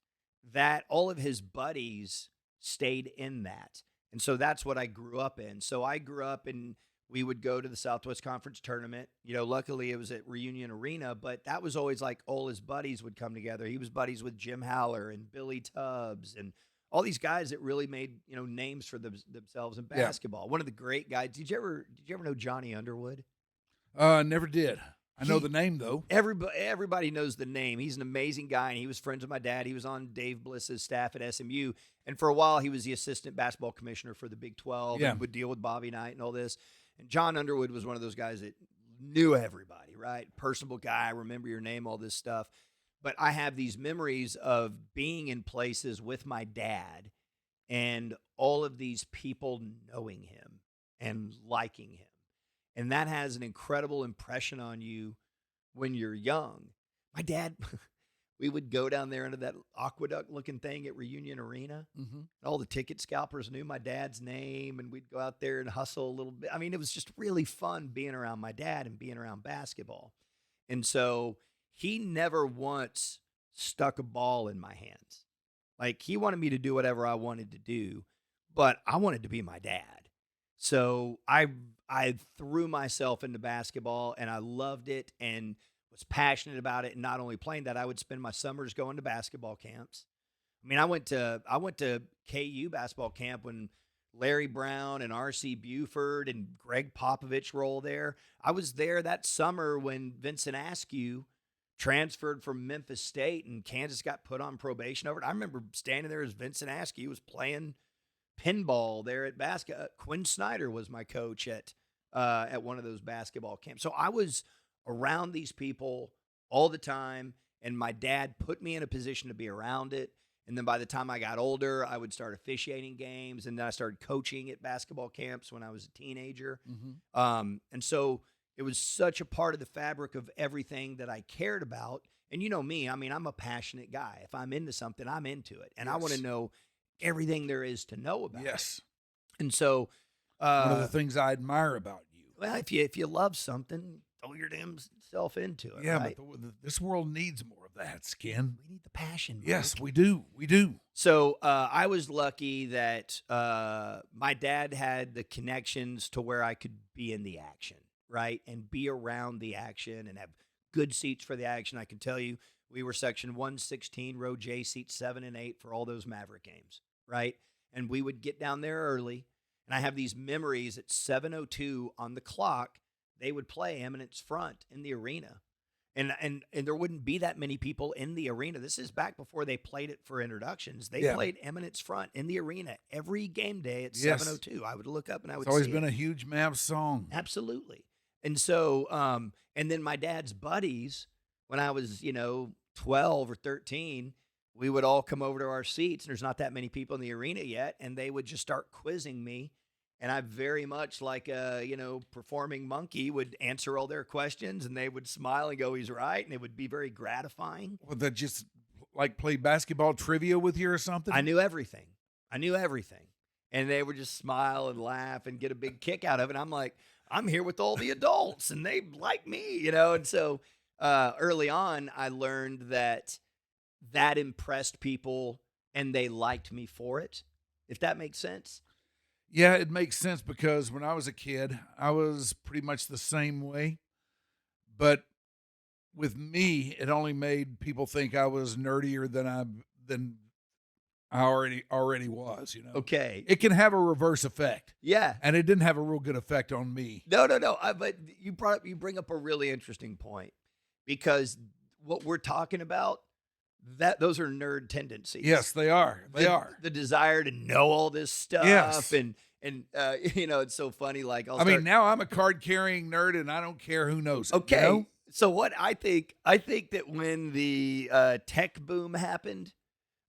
that all of his buddies stayed in that. And so that's what I grew up in. So I grew up and we would go to the Southwest Conference tournament. Luckily it was at Reunion Arena, but that was always like all his buddies would come together. He was buddies with Jim Haller and Billy Tubbs and all these guys that really made, names for themselves in basketball. One of the great guys. Did you ever know Johnny Underwood? Never did. I know the name though. Everybody knows the name. He's an amazing guy, and he was friends with my dad. He was on Dave Bliss's staff at SMU, and for a while he was the assistant basketball commissioner for the Big 12 and would deal with Bobby Knight and all this. And John Underwood was one of those guys that knew everybody, right? Personable guy, remember your name, all this stuff. But I have these memories of being in places with my dad and all of these people knowing him and liking him. And that has an incredible impression on you when you're young. My dad, we would go down there into that aqueduct looking thing at Reunion Arena. Mm-hmm. All the ticket scalpers knew my dad's name, and we'd go out there and hustle a little bit. I mean, it was just really fun being around my dad and being around basketball. And so he never once stuck a ball in my hands. Like, he wanted me to do whatever I wanted to do, but I wanted to be my dad. So I threw myself into basketball, and I loved it and was passionate about it. And not only playing that, I would spend my summers going to basketball camps. I mean, I went to KU basketball camp when Larry Brown and R.C. Buford and Greg Popovich were all there. I was there that summer when Vincent Askew transferred from Memphis State and Kansas got put on probation over it. I remember standing there as Vincent Askew was playing pinball there at basketball. Quinn Snyder was my coach at one of those basketball camps. So I was around these people all the time, and my dad put me in a position to be around it. And then by the time I got older, I would start officiating games, and then I started coaching at basketball camps when I was a teenager. Mm-hmm. And so it was such a part of the fabric of everything that I cared about. And you know me, I mean, I'm a passionate guy. If I'm into something, I'm into it. And I want to know everything there is to know about it. And so one of the things I admire about you. Well, if you love something, throw your damn self into it. Yeah, right? but this world needs more of that, Skin. We need the passion. Yes, Mike. we do. We do. So I was lucky that my dad had the connections to where I could be in the action, right? And be around the action and have good seats for the action. I can tell you, we were section 116, row J, seats 7 and 8 for all those Maverick games, right? And we would get down there early. And I have these memories at 7:02 on the clock. They would play Eminence Front in the arena. And there wouldn't be that many people in the arena. This is back before they played it for introductions. They played Eminence Front in the arena every game day at 7:02. I would look up and I would see It's always been a huge Mavs song. Absolutely. And so, and then my dad's buddies, when I was, 12 or 13, we would all come over to our seats, and there's not that many people in the arena yet, and they would just start quizzing me. And I very much like a, performing monkey would answer all their questions, and they would smile and go, he's right. And it would be very gratifying. Would they just like play basketball trivia with you or something? I knew everything. And they would just smile and laugh and get a big kick out of it. I'm like, I'm here with all the adults, and they like me, And so early on, I learned that impressed people, and they liked me for it, if that makes sense. Yeah, it makes sense because when I was a kid, I was pretty much the same way. But with me, it only made people think I was nerdier than I already was, Okay. It can have a reverse effect. Yeah. And it didn't have a real good effect on me. No. But you bring up a really interesting point, because what we're talking about, those are nerd tendencies. Yes, they are. They are. The desire to know all this stuff. Yes. And And it's so funny. Like, now I'm a card carrying nerd, and I don't care who knows it. Okay. You know? So what I think that when the tech boom happened,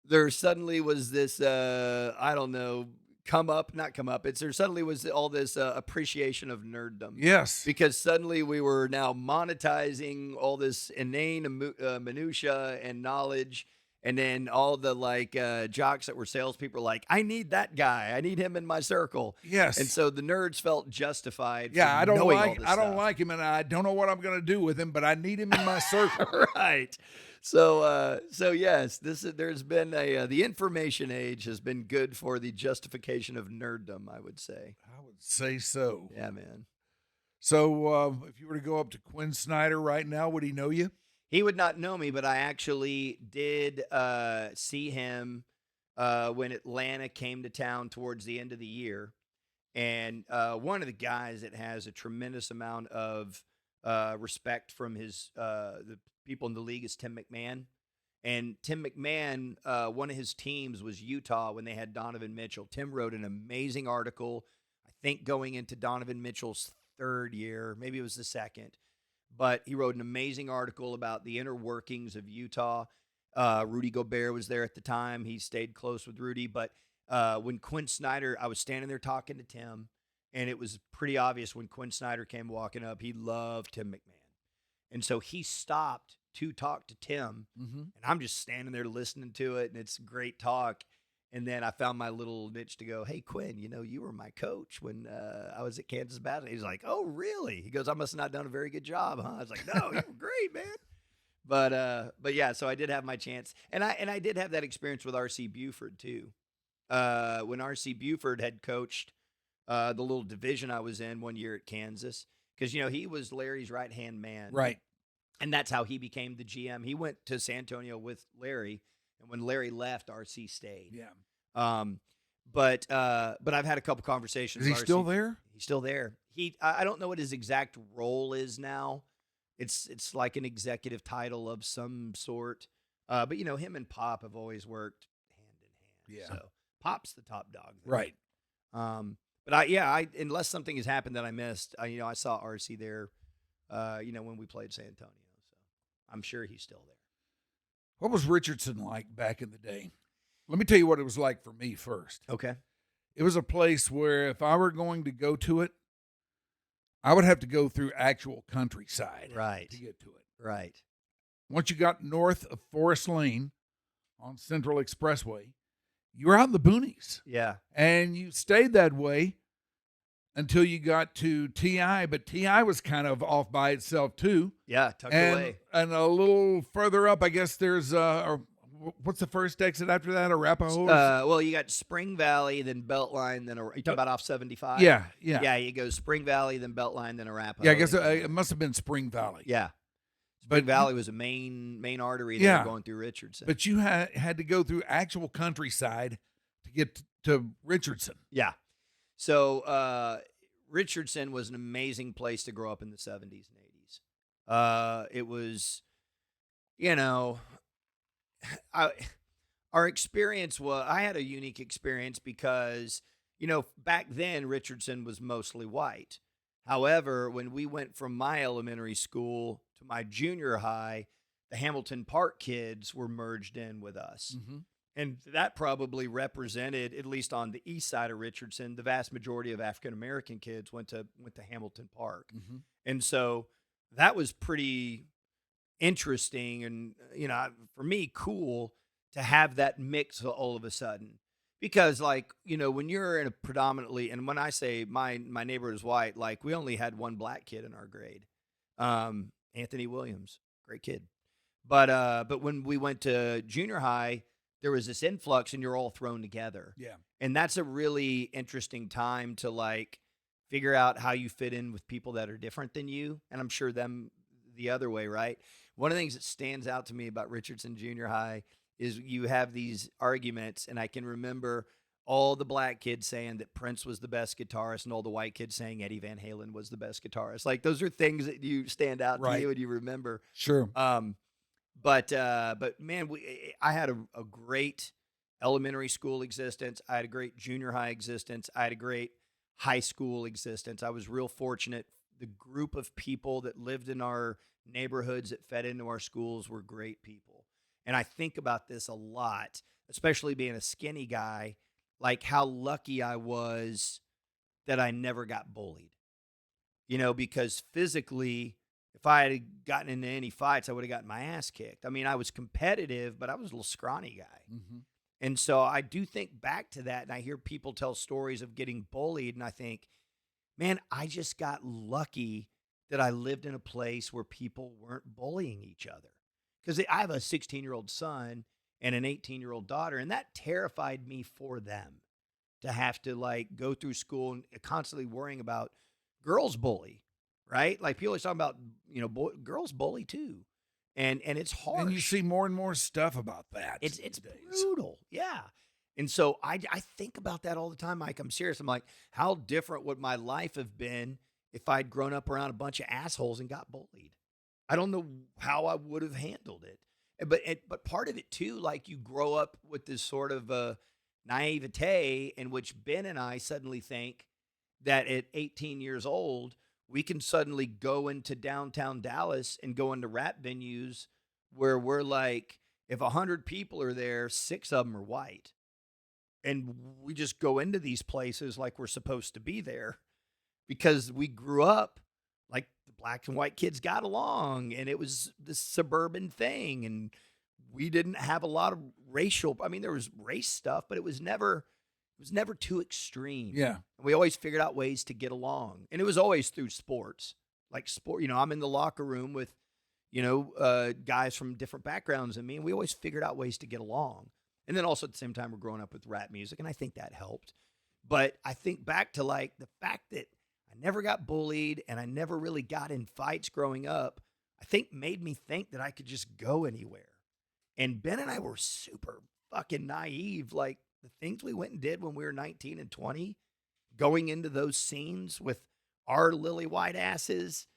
there suddenly was this I don't know, there suddenly was all this appreciation of nerddom. Yes. Because suddenly we were now monetizing all this inane minutia and knowledge. And then all the jocks that were salespeople were like, I need that guy. I need him in my circle. Yes. And so the nerds felt justified. Yeah, for I don't knowing all this I don't stuff. like him, and I don't know what I'm going to do with him, but I need him in my circle. Right. So yes, there's been the information age has been good for the justification of nerddom, I would say. I would say so. Yeah, man. So if you were to go up to Quinn Snyder right now, would he know you? He would not know me, but I actually did see him when Atlanta came to town towards the end of the year. And one of the guys that has a tremendous amount of respect from the people in the league is Tim McMahon. And Tim McMahon, one of his teams was Utah when they had Donovan Mitchell. Tim wrote an amazing article, I think going into Donovan Mitchell's third year, maybe it was the second. But he wrote an amazing article about the inner workings of Utah. Rudy Gobert was there at the time. He stayed close with Rudy. But when Quinn Snyder, I was standing there talking to Tim, and it was pretty obvious when Quinn Snyder came walking up, he loved Tim McMahon. And so he stopped to talk to Tim, and I'm just standing there listening to it, and it's great talk. And then I found my little niche to go, hey, Quinn, you were my coach when I was at Kansas Baptist. He's like, oh, really? He goes, I must have not done a very good job, huh? I was like, no, you were great, man. But yeah, so I did have my chance. And I did have that experience with R.C. Buford, too. When R.C. Buford had coached the little division I was in one year at Kansas, because, he was Larry's right-hand man. Right. And that's how he became the GM. He went to San Antonio with Larry. And when Larry left, RC stayed. Yeah. But I've had a couple conversations. Is he with RC. still there? He's still there. I don't know what his exact role is now. It's like an executive title of some sort. But him and Pop have always worked hand in hand. Yeah. So Pop's the top dog there. Right. But I unless something has happened that I missed, I saw RC there. When we played San Antonio. So I'm sure he's still there. What was Richardson like back in the day? Let me tell you what it was like for me first. Okay. It was a place where if I were going to go to it, I would have to go through actual countryside to get to it. Right. Once you got north of Forest Lane on Central Expressway, you were out in the boonies. Yeah. And you stayed that way until you got to TI, but TI was kind of off by itself too. Yeah, tucked away. And a little further up, I guess there's what's the first exit after that? Arapahoe? Well, you got Spring Valley, then Beltline, then you talking about off 75? Yeah. Yeah, you go Spring Valley, then Beltline, then Arapahoe. Yeah, I guess it must have been Spring Valley. Yeah. Spring Valley was a main artery there going through Richardson. But you had to go through actual countryside to get to Richardson. Yeah. So Richardson was an amazing place to grow up in the 70s and 80s. It was, our experience I had a unique experience because, back then Richardson was mostly white. However, when we went from my elementary school to my junior high, the Hamilton Park kids were merged in with us. Mm-hmm. And that probably represented, at least on the east side of Richardson, the vast majority of African-American kids went to Hamilton Park. Mm-hmm. And so that was pretty interesting and, for me, cool to have that mix all of a sudden. Because, when you're in a predominantly, and when I say my neighborhood is white, we only had one black kid in our grade, Anthony Williams, great kid. But when we went to junior high, there was this influx and you're all thrown together. Yeah. And that's a really interesting time to figure out how you fit in with people that are different than you. And I'm sure them the other way, right? One of the things that stands out to me about Richardson Junior High is you have these arguments, and I can remember all the black kids saying that Prince was the best guitarist and all the white kids saying Eddie Van Halen was the best guitarist. Those are things that you stand out to you and you remember. Sure. But man, I had a great elementary school existence. I had a great junior high existence. I had a great high school existence. I was real fortunate. The group of people that lived in our neighborhoods that fed into our schools were great people. And I think about this a lot, especially being a skinny guy, like how lucky I was that I never got bullied. Because physically, if I had gotten into any fights, I would have gotten my ass kicked. I mean, I was competitive, but I was a little scrawny guy. Mm-hmm. And so I do think back to that, and I hear people tell stories of getting bullied, and I think, man, I just got lucky that I lived in a place where people weren't bullying each other. Because I have a 16-year-old son and an 18-year-old daughter, and that terrified me for them to have to, go through school and constantly worrying about girls bully, right? Like, people are talking about, girls bully too. And it's hard. And you see more and more stuff about that. It's brutal. Yeah. And so I think about that all the time, Mike. I'm serious. I'm like, how different would my life have been if I'd grown up around a bunch of assholes and got bullied? I don't know how I would have handled it. But part of it too, like, you grow up with this sort of naivete in which Ben and I suddenly think that at 18 years old, we can suddenly go into downtown Dallas and go into rap venues where we're like, if 100 people are there, 6 of them are white. And we just go into these places like we're supposed to be there because we grew up like the black and white kids got along, and it was this suburban thing. And we didn't have a lot of there was race stuff, but it was never too extreme. Yeah. And we always figured out ways to get along. And it was always through sports. Like sport, I'm in the locker room with, guys from different backgrounds than me, and we always figured out ways to get along. And then also at the same time, we're growing up with rap music, and I think that helped. But I think back to the fact that I never got bullied and I never really got in fights growing up, I think made me think that I could just go anywhere. And Ben and I were super fucking naive. Like, the things we went and did when we were 19 and 20, going into those scenes with our lily white asses,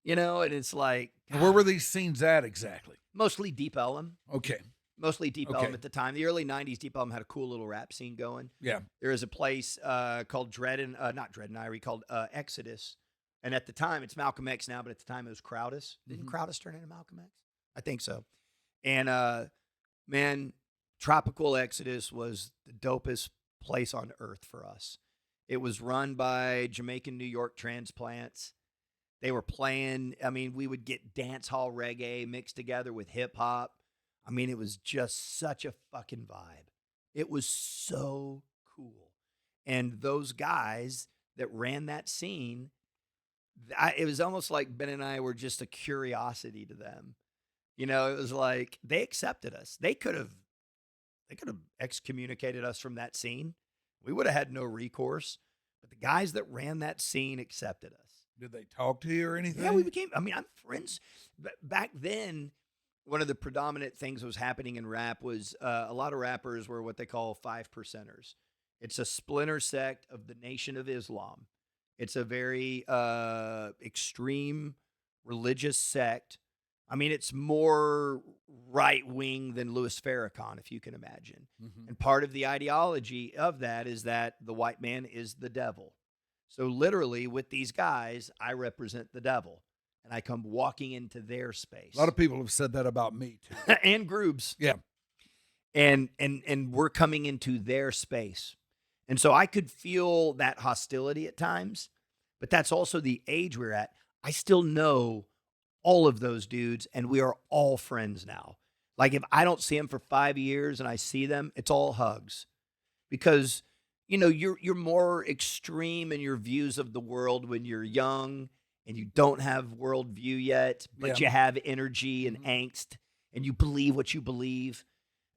and it's like, God. Where were these scenes at exactly? Mostly Deep Ellum. Okay. Mostly Deep Ellum at the time. The early 90s, Deep Ellum had a cool little rap scene going. Yeah. There is a place called not Dread and Irie, called Exodus. And at the time, it's Malcolm X now, but at the time it was Crowdus. Didn't Crowdus turn into Malcolm X? I think so. And, man, Tropical Exodus was the dopest place on earth for us. It was run by Jamaican New York transplants. They were playing, we would get dance hall reggae mixed together with hip hop. It was just such a fucking vibe. It was so cool. And those guys that ran that scene, it was almost like Ben and I were just a curiosity to them. It was like they accepted us. They could have excommunicated us from that scene. We would have had no recourse. But the guys that ran that scene accepted us. Did they talk to you or anything? Yeah, we became, I'm friends. Back then, one of the predominant things that was happening in rap was a lot of rappers were what they call 5%ers. It's a splinter sect of the Nation of Islam. It's a very extreme religious sect. It's more right-wing than Louis Farrakhan, if you can imagine. Mm-hmm. And part of the ideology of that is that the white man is the devil. So literally, with these guys, I represent the devil. And I come walking into their space. A lot of people have said that about me, too. And groups. Yeah. And we're coming into their space. And so I could feel that hostility at times, but that's also the age we're at. I still know all of those dudes, and we are all friends now. Like, if I don't see them for 5 years and I see them, it's all hugs. Because, you're more extreme in your views of the world when you're young and you don't have worldview yet, but you have energy and angst, and you believe what you believe.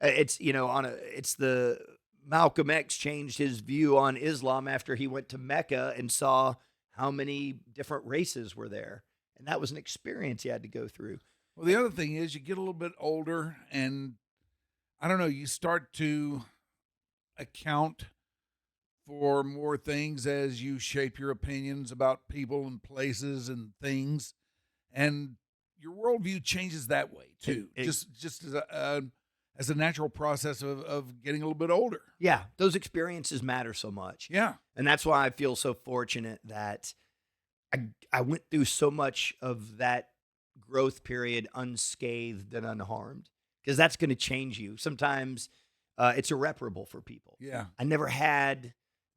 It's, it's the Malcolm X changed his view on Islam after he went to Mecca and saw how many different races were there. And that was an experience he had to go through. Well, the other thing is you get a little bit older and, I don't know, you start to account for more things as you shape your opinions about people and places and things. And your worldview changes that way, too. Just as as a natural process of getting a little bit older. Yeah, those experiences matter so much. Yeah. And that's why I feel so fortunate that I went through so much of that growth period unscathed and unharmed, because that's going to change you. Sometimes it's irreparable for people. Yeah. I never had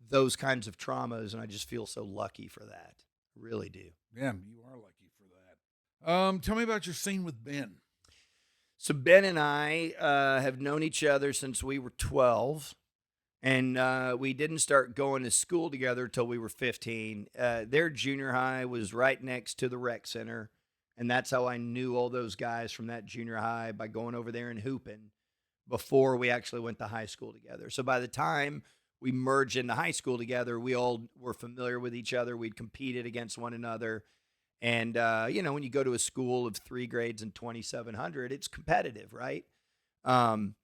those kinds of traumas, and I just feel so lucky for that. I really do. Yeah, you are lucky for that. Tell me about your scene with Ben. So Ben and I have known each other since we were 12, and we didn't start going to school together until we were 15. Their junior high was right next to the rec center, and that's how I knew all those guys from that junior high, by going over there and hooping before we actually went to high school together. So by the time we merged into high school together, we all were familiar with each other. We'd competed against one another. And, when you go to a school of 3 grades and 2,700, it's competitive, right? And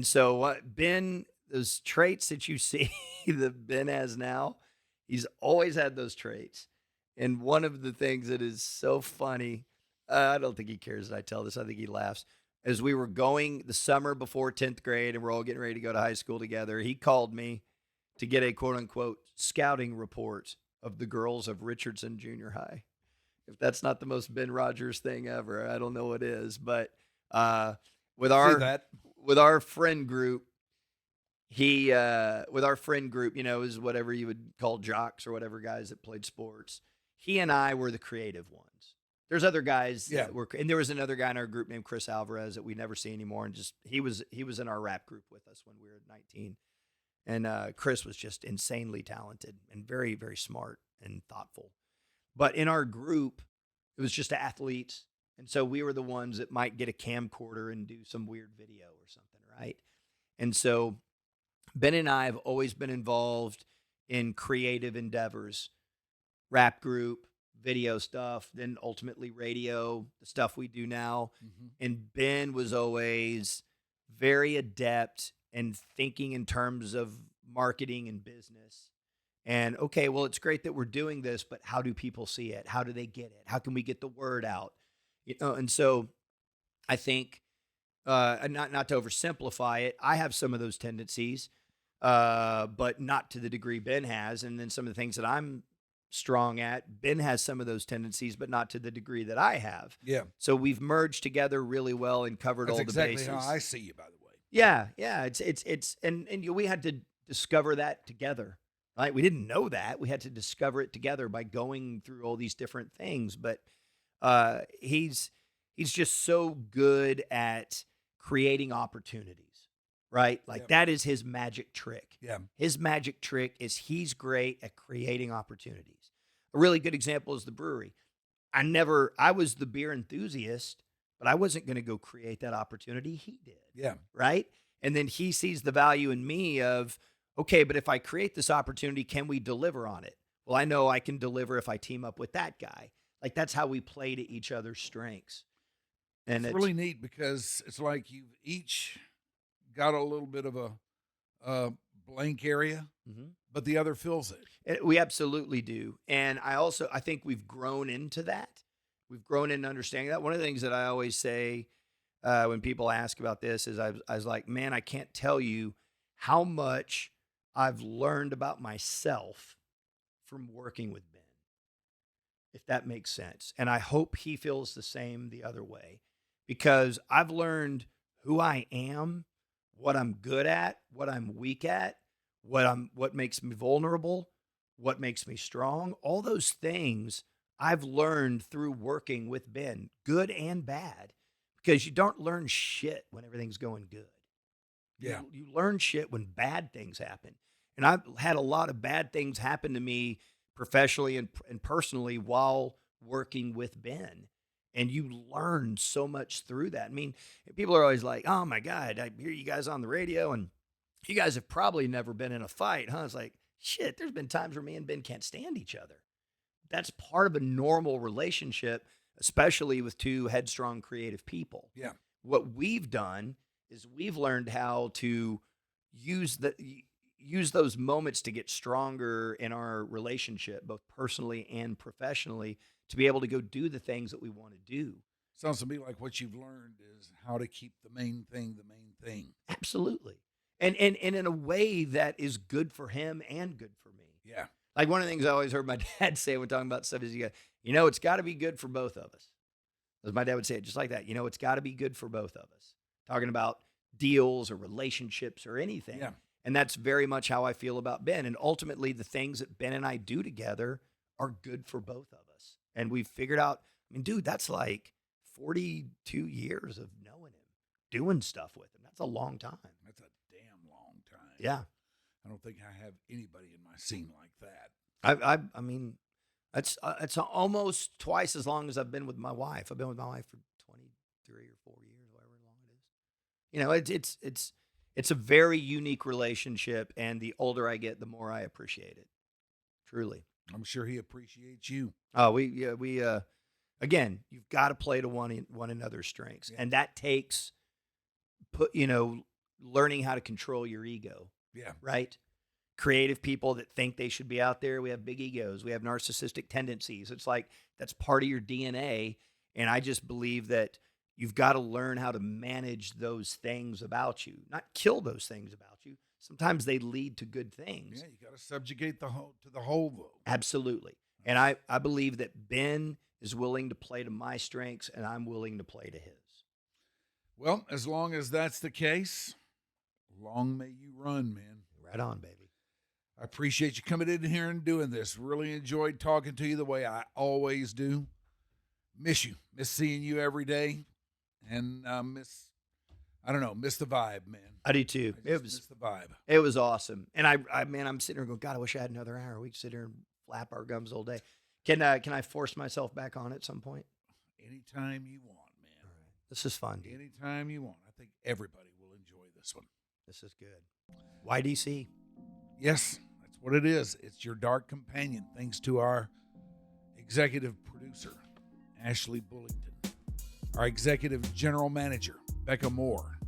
so Ben, those traits that you see that Ben has now, he's always had those traits. And one of the things that is so funny, I don't think he cares that I tell this, I think he laughs. As we were going the summer before 10th grade and we're all getting ready to go to high school together, he called me to get a quote-unquote scouting report of the girls of Richardson Junior High. If that's not the most Ben Rogers thing ever, I don't know what is. But with our friend group, is whatever you would call jocks or whatever, guys that played sports. He and I were the creative ones. There's other guys that were, and there was another guy in our group named Chris Alvarez that we never see anymore, and just he was in our rap group with us when we were 19. And Chris was just insanely talented and very, very smart and thoughtful. But in our group, it was just athletes. And so we were the ones that might get a camcorder and do some weird video or something, right? And so Ben and I have always been involved in creative endeavors, rap group, video stuff, then ultimately radio, the stuff we do now. Mm-hmm. And Ben was always very adept in thinking in terms of marketing and business. And okay, well, it's great that we're doing this, but how do people see it? How do they get it? How can we get the word out? And so I think, not to oversimplify it, I have some of those tendencies, but not to the degree Ben has. And then some of the things that I'm strong at, Ben has some of those tendencies, but not to the degree that I have. Yeah. So we've merged together really well and covered all the bases. That's exactly how I see you, by the way. Yeah. And we had to discover that together. Right? We didn't know that. We had to discover it together by going through all these different things. But he's just so good at creating opportunities, right? Like that is his magic trick. Yeah. His magic trick is he's great at creating opportunities. A really good example is the brewery. I was the beer enthusiast, but I wasn't going to go create that opportunity. He did. Yeah. Right? And then he sees the value in me of, okay, but if I create this opportunity, can we deliver on it? Well, I know I can deliver if I team up with that guy. Like that's how we play to each other's strengths. And it's really neat because it's like you've each got a little bit of a blank area, but the other fills it. We absolutely do. And I think we've grown into that. We've grown into understanding that. One of the things that I always say when people ask about this is I was like, man, I can't tell you how much I've learned about myself from working with Ben, if that makes sense. And I hope he feels the same the other way, because I've learned who I am, what I'm good at, what I'm weak at, what makes me vulnerable, what makes me strong. All those things I've learned through working with Ben, good and bad, because you don't learn shit when everything's going good. Yeah. You learn shit when bad things happen. And I've had a lot of bad things happen to me professionally and personally while working with Ben. And you learn so much through that. I mean, people are always like, oh my God, I hear you guys on the radio and you guys have probably never been in a fight, huh? It's like, shit, there's been times where me and Ben can't stand each other. That's part of a normal relationship, especially with two headstrong, creative people. Yeah. What we've done is we've learned how to use those moments to get stronger in our relationship, both personally and professionally, to be able to go do the things that we want to do. Sounds to me like what you've learned is how to keep the main thing. Absolutely. And in a way that is good for him and good for me. Yeah. Like one of the things I always heard my dad say when talking about stuff is, it's got to be good for both of us. As my dad would say it just like that. It's got to be good for both of us. Talking about deals or relationships or anything. Yeah. And that's very much how I feel about Ben. And ultimately, the things that Ben and I do together are good for both of us. And we've figured out, dude, that's like 42 years of knowing him, doing stuff with him. That's a long time. That's a damn long time. Yeah. I don't think I have anybody in my scene like that. It's almost twice as long as I've been with my wife. I've been with my wife for 23 or 4 years, however long it is. It's a very unique relationship, and the older I get, the more I appreciate it. Truly. I'm sure he appreciates you. Oh, again, you've got to play to one another's strengths, and that takes learning how to control your ego. Yeah. Right? Creative people that think they should be out there, we have big egos. We have narcissistic tendencies. It's like that's part of your DNA, and I just believe that you've got to learn how to manage those things about you, not kill those things about you. Sometimes they lead to good things. Yeah, you got to subjugate the whole though. Absolutely. And I believe that Ben is willing to play to my strengths, and I'm willing to play to his. Well, as long as that's the case, long may you run, man. Right on, baby. I appreciate you coming in here and doing this. Really enjoyed talking to you the way I always do. Miss you. Miss seeing you every day. And miss the vibe, man. I do too. Miss the vibe. It was awesome. And I'm sitting here going, God, I wish I had another hour. We could sit here and flap our gums all day. Can I force myself back on at some point? Anytime you want, man. All right. This is fun, dude. Anytime you want. I think everybody will enjoy this one. This is good. YDC. Yes, that's what it is. It's your dark companion, thanks to our executive producer, Ashley Bullington, our executive general manager, Becca Moore.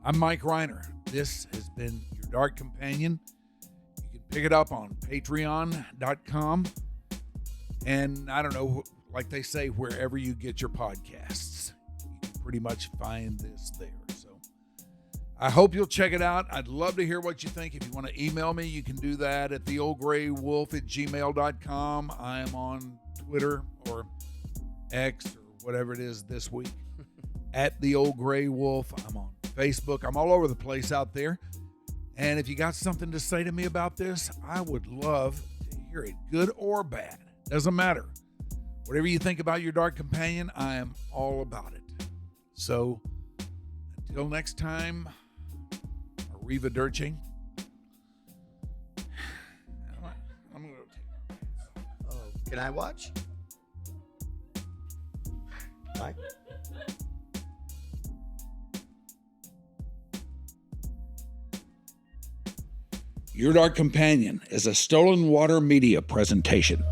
I'm Mike Rhyner. This has been your dark companion. You can pick it up on patreon.com. And I don't know, like they say, wherever you get your podcasts, you can pretty much find this there. So I hope you'll check it out. I'd love to hear what you think. If you want to email me, you can do that at theoldgraywolf@gmail.com. I am on Twitter or X or whatever it is this week at The Old Gray Wolf. I'm on Facebook. I'm all over the place out there. And if you got something to say to me about this, I would love to hear it, good or bad. Doesn't matter. Whatever you think about your dark companion, I am all about it. So until next time, arrivederci. I'm going to take. Can I watch? Mike? Your Dark Companion is a Stolen Water Media presentation.